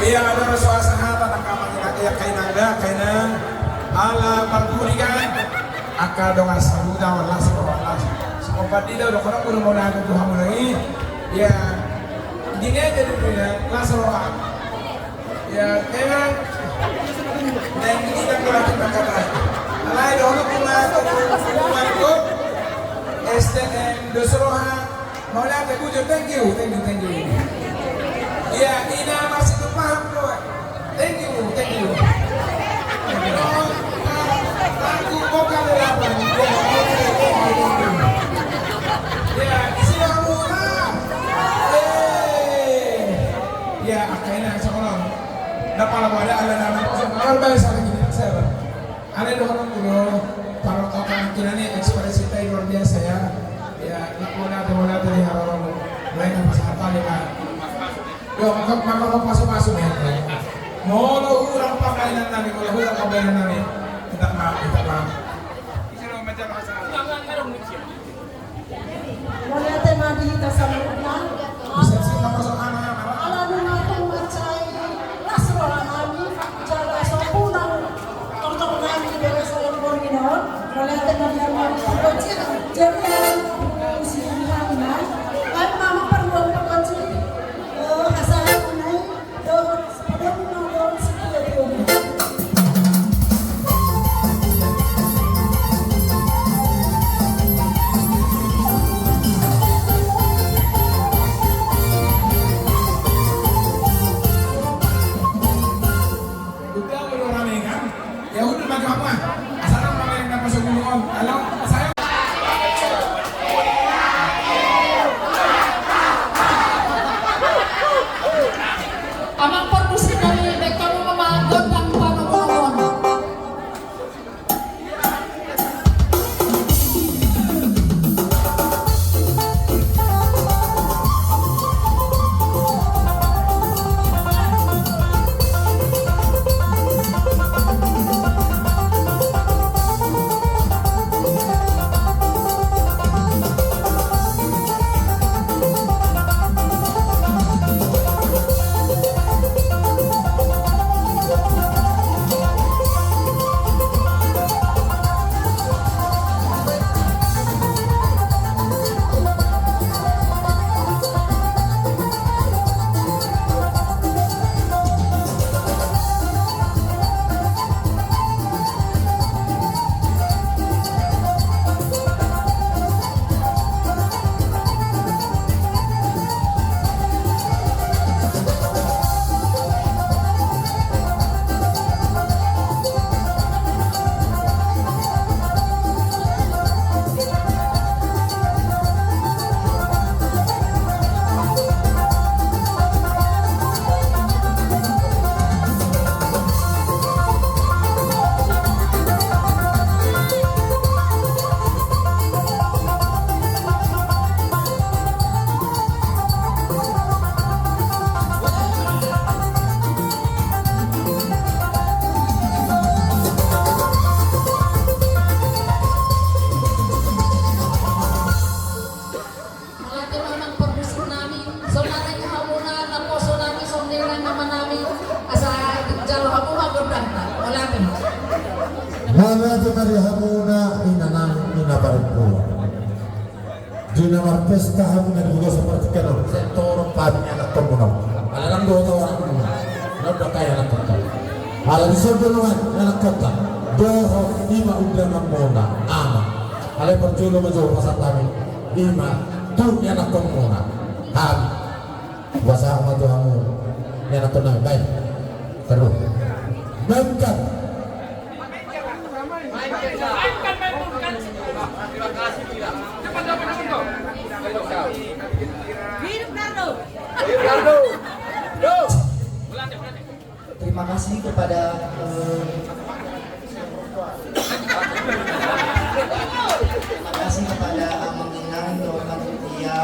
Iya ada suasana tangkapan ya kainang ala perkulikan akal dong asaluda wala sekolah sekolah tidak udah orang udah mau nanya Tuhan lagi ya gini aja dulu ya laseroa ya memang dan ini kan berarti kata alai dong kumar itu STM doseroha mau lihat aku juga thank you ya Ina masih paham kok thank you aku mau kali apa ya isi kamu ya akhirnya sekolah dapat ada ala nama orang bahasa lagi saya ada orang dulu para orang kita ini ekspresi kita luar biasa ya mana dari orang mereka pasal apa ya yo maka masuk ya mau orang pangainan nami kalau orang pangainan nami kita maaf sino macam bahasa
Wala tayo madihita sa luna.
bisa sih masuk anak
Alam mo nga itong matsay. Lasro na namin. Diyan sa punang. Tungtong namin dito sa lupon ginoon. Wala tayo madihita. Diyan yan. Sinihan na. At mama parang pagkatsi. Asahan ko na yun. Padang mo na doon sa kaya.
ya udah bagi apa asal orang yang dapat sebulan kalau saya
Amang perkusi kami kamu memagot ang panukulon.
Mana dari hamuna ina paripura. Dina marpesta hamuna juga seperti kano sektor pamnya na tomuno. Alam do to orang kuno. Nada kaya na kota. Alam sebelumnya na kota. Doho ima udah namona ama. Ale perjulo majo pasatami ima tu nya na tomona. Ham. Wasa ama tu hamu nya na tona baik. Terus. Mengkat
terima kasih kepada Amang Inang Rokan Mutia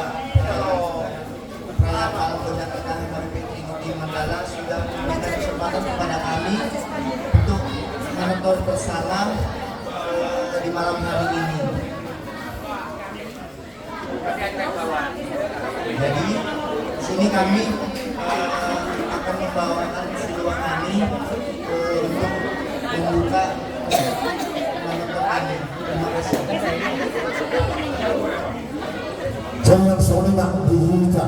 perayaan kedatangan KPP di Mandala sudah memberikan kesempatan kepada kami untuk menonton bersama di malam hari ini. Jadi sini kami akan membawakan seluruh kami untuk membuka menutup kami. Terima kasih.
Jangan solima dihita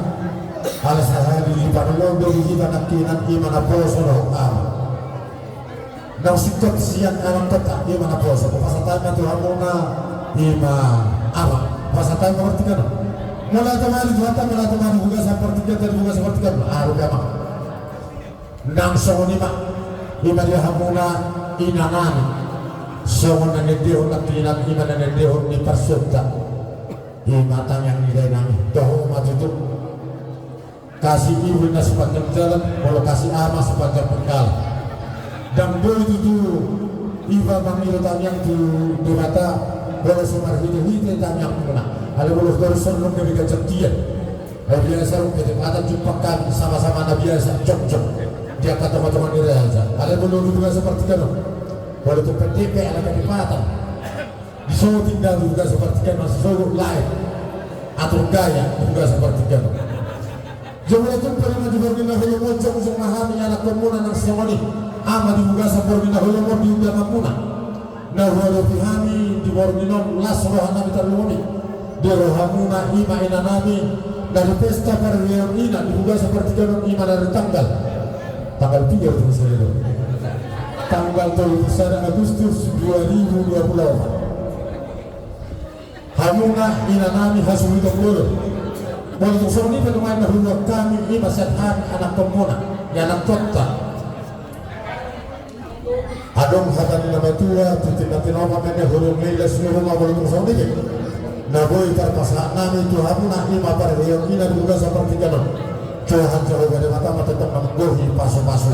ala sahabi panolondo dihita nakinan iman aposo na hukam nang sikot siyan anang tata iman aposo pasatay na Tuhan muna ima ama pasatay mengerti kan mula tamari buka seperti kita buka seperti kan aru kama nang solima ima dia hamuna inanan sawon na nedehon nakinan iman na nedehon ni parsutta di matang yang nilai nang doh maju itu kasih ibu na sepanjang jalan kalau kasih ama sepanjang bekal dan do itu tuh iba manggil tanyang tu derata kalau semar hidup tanyang puna ada boleh terus sebelum kami kejadian biasa kita jumpa kami sama-sama na biasa cok dia kata macam mana aja ada boleh juga seperti kan boleh tu PTP ada kedipatan so tinggal juga seperti kan masih solo lain atau gaya juga seperti kan jumlah itu pernah juga kita hulu mocok untuk memahami anak pemuda yang semoni ama juga seperti kita hulu mau diudah mamuna nah walau pihami di bordinom las rohana bitarluni di rohamuna ima inanami dari pesta perayaan ina juga seperti kan ima dari tanggal 3 tanggal 31 Agustus 2024 hamuna inanami hasil dulu. Walau soni penuhan dahulu kami ini masyarakat anak pemuda, anak kota. Adong hatan nama tua, titik-titik nama mana hulung nilai seluruh nama hulung soni. Naboy terpaksa nami itu hamuna ima pada yang ini juga seperti kanon. Tuhan jauh dari mata tetap mengohi pasu-pasu.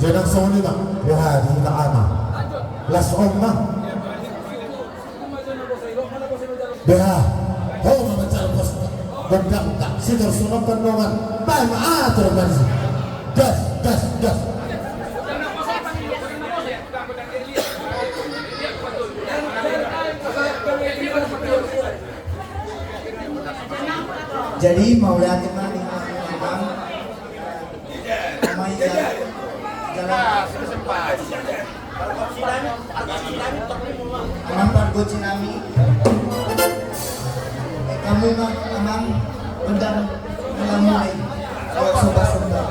Jangan soni mak, ya hari kita ama. Las omah. Beha, ho mencari pos bendang tak sitor sunok penongan, baik maatur bansi, gas.
Jadi mau lihat mana memang ramai jalan Amang Tsinami kamu memang undang melamui sobat Sunda.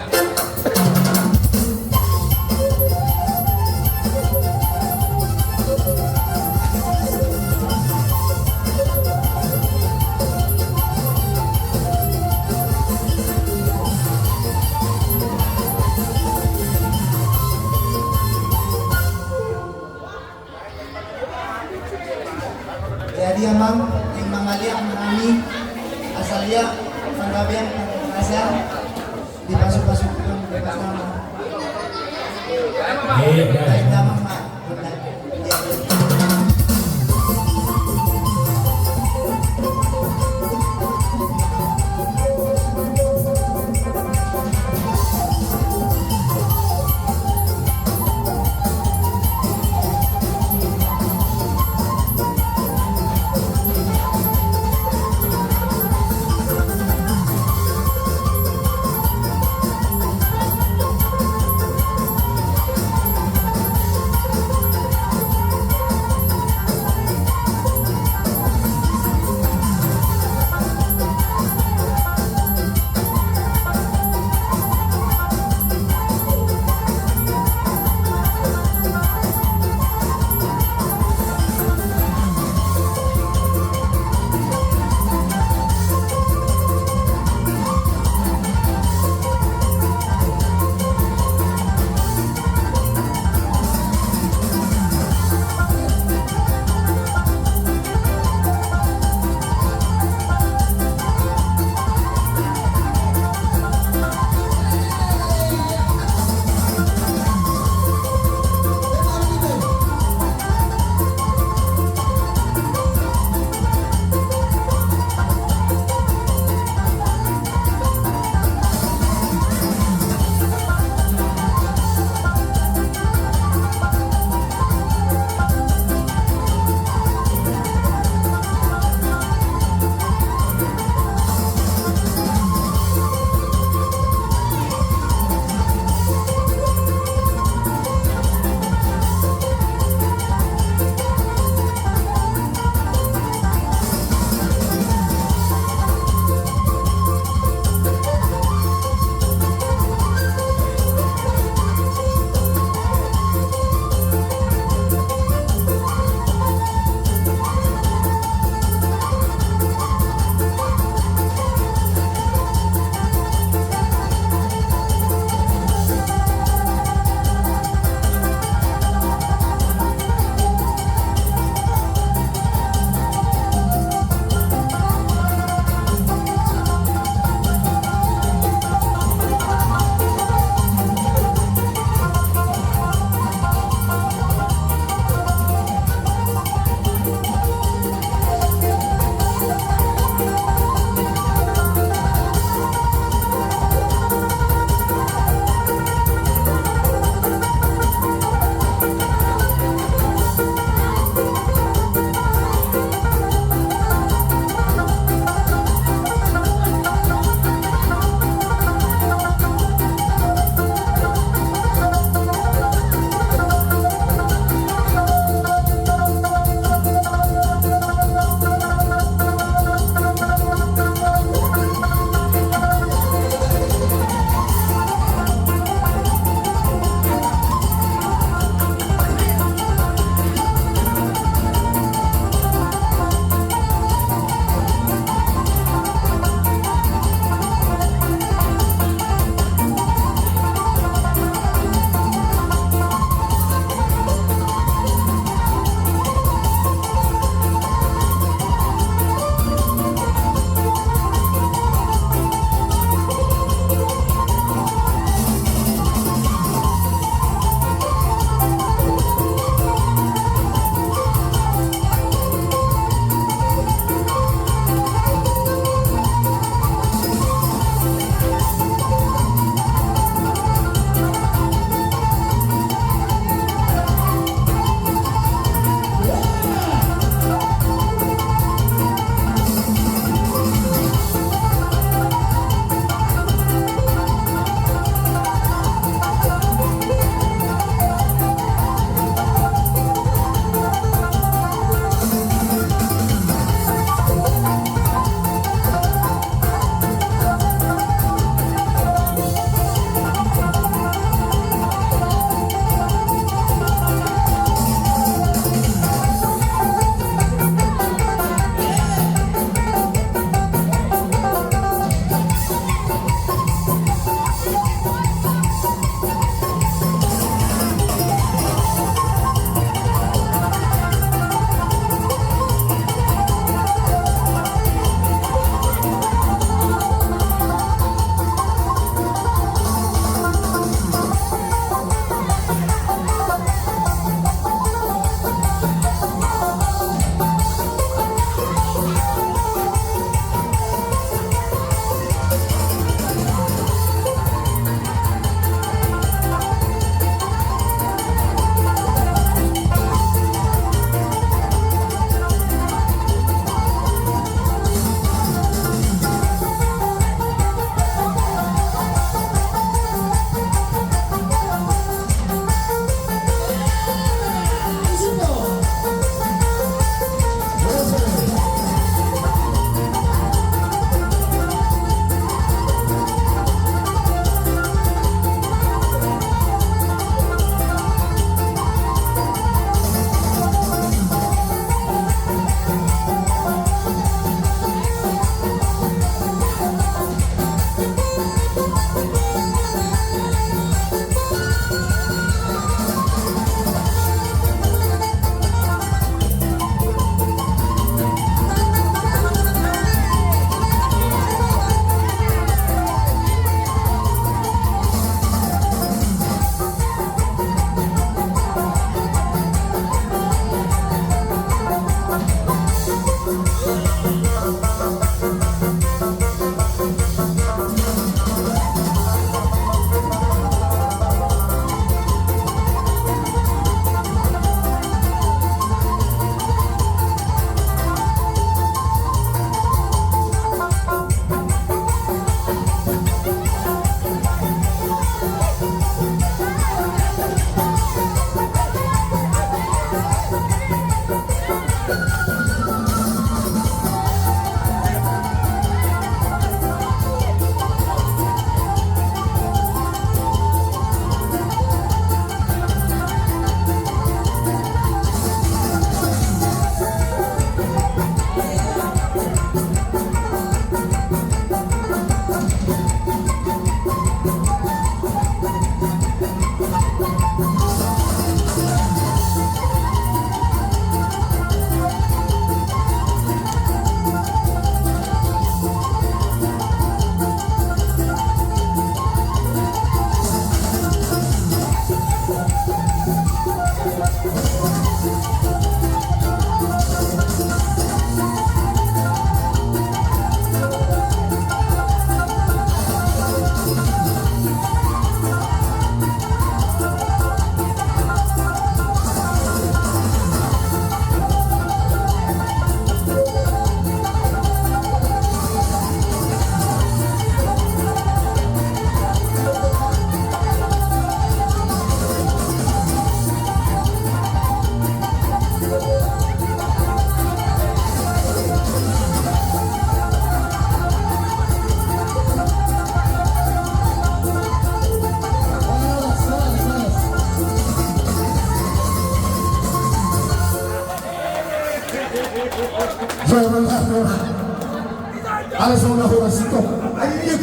Jadi amang yang mangaliak menami asalnya penggabian asal dipasuk-pasuk ke bebas nama. Baik nama mak.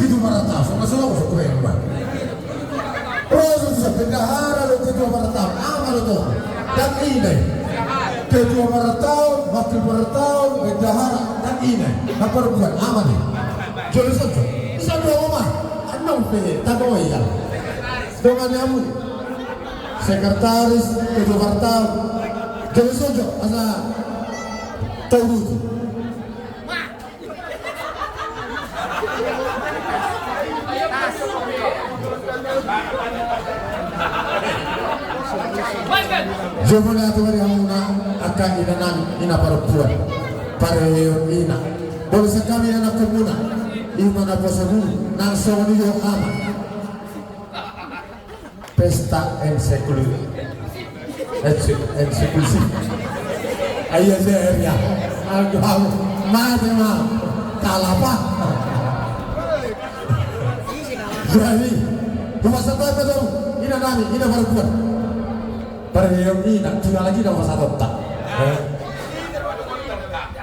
gitu maratau, sama-sama usah keren mbak. Proses bendahara lo ketua maratau, amal itu. Dan ini, ketua maratau, wakil maratau, bendahara, dan ini. Apa perempuan amal nih? Jadi saja, bisa dua rumah. Anong pilih, tak mau ya. Dengan kamu, sekretaris ketua maratau, jadi saja, asal tahu itu. Jumlah tu hari hamuna akan inanan ina perempuan pareyon ina. Boleh sekali anak komuna iman apa sebut nang soniyo ama. Pesta eksklusif. Ayah saya agak mati mah kalapa. Jadi rumah sampai apa tu? Ina nami ina perempuan. Pareyon ina tinggal lagi dah masa tak.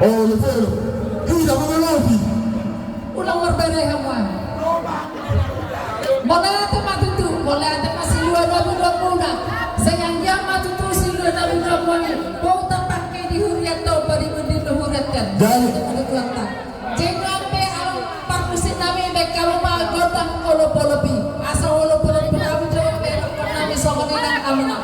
Oh betul. Tidak mau lagi.
Ulang berbeda kamu. Boleh ada matutu, boleh ada masih dua muna. Sayang yang matutu si dua muna. Kau tak pakai di huriat tau beri beri huriatkan.
Jadi.
Jangan be alam pakusin nami be kalau mau godang polo-polopi. Asal polo-polopi kami jauh be kami sokan dengan kamu.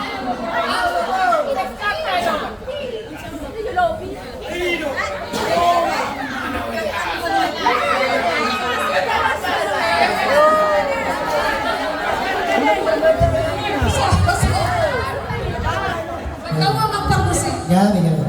Kamu memang permisi.
Ya, begini.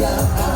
ya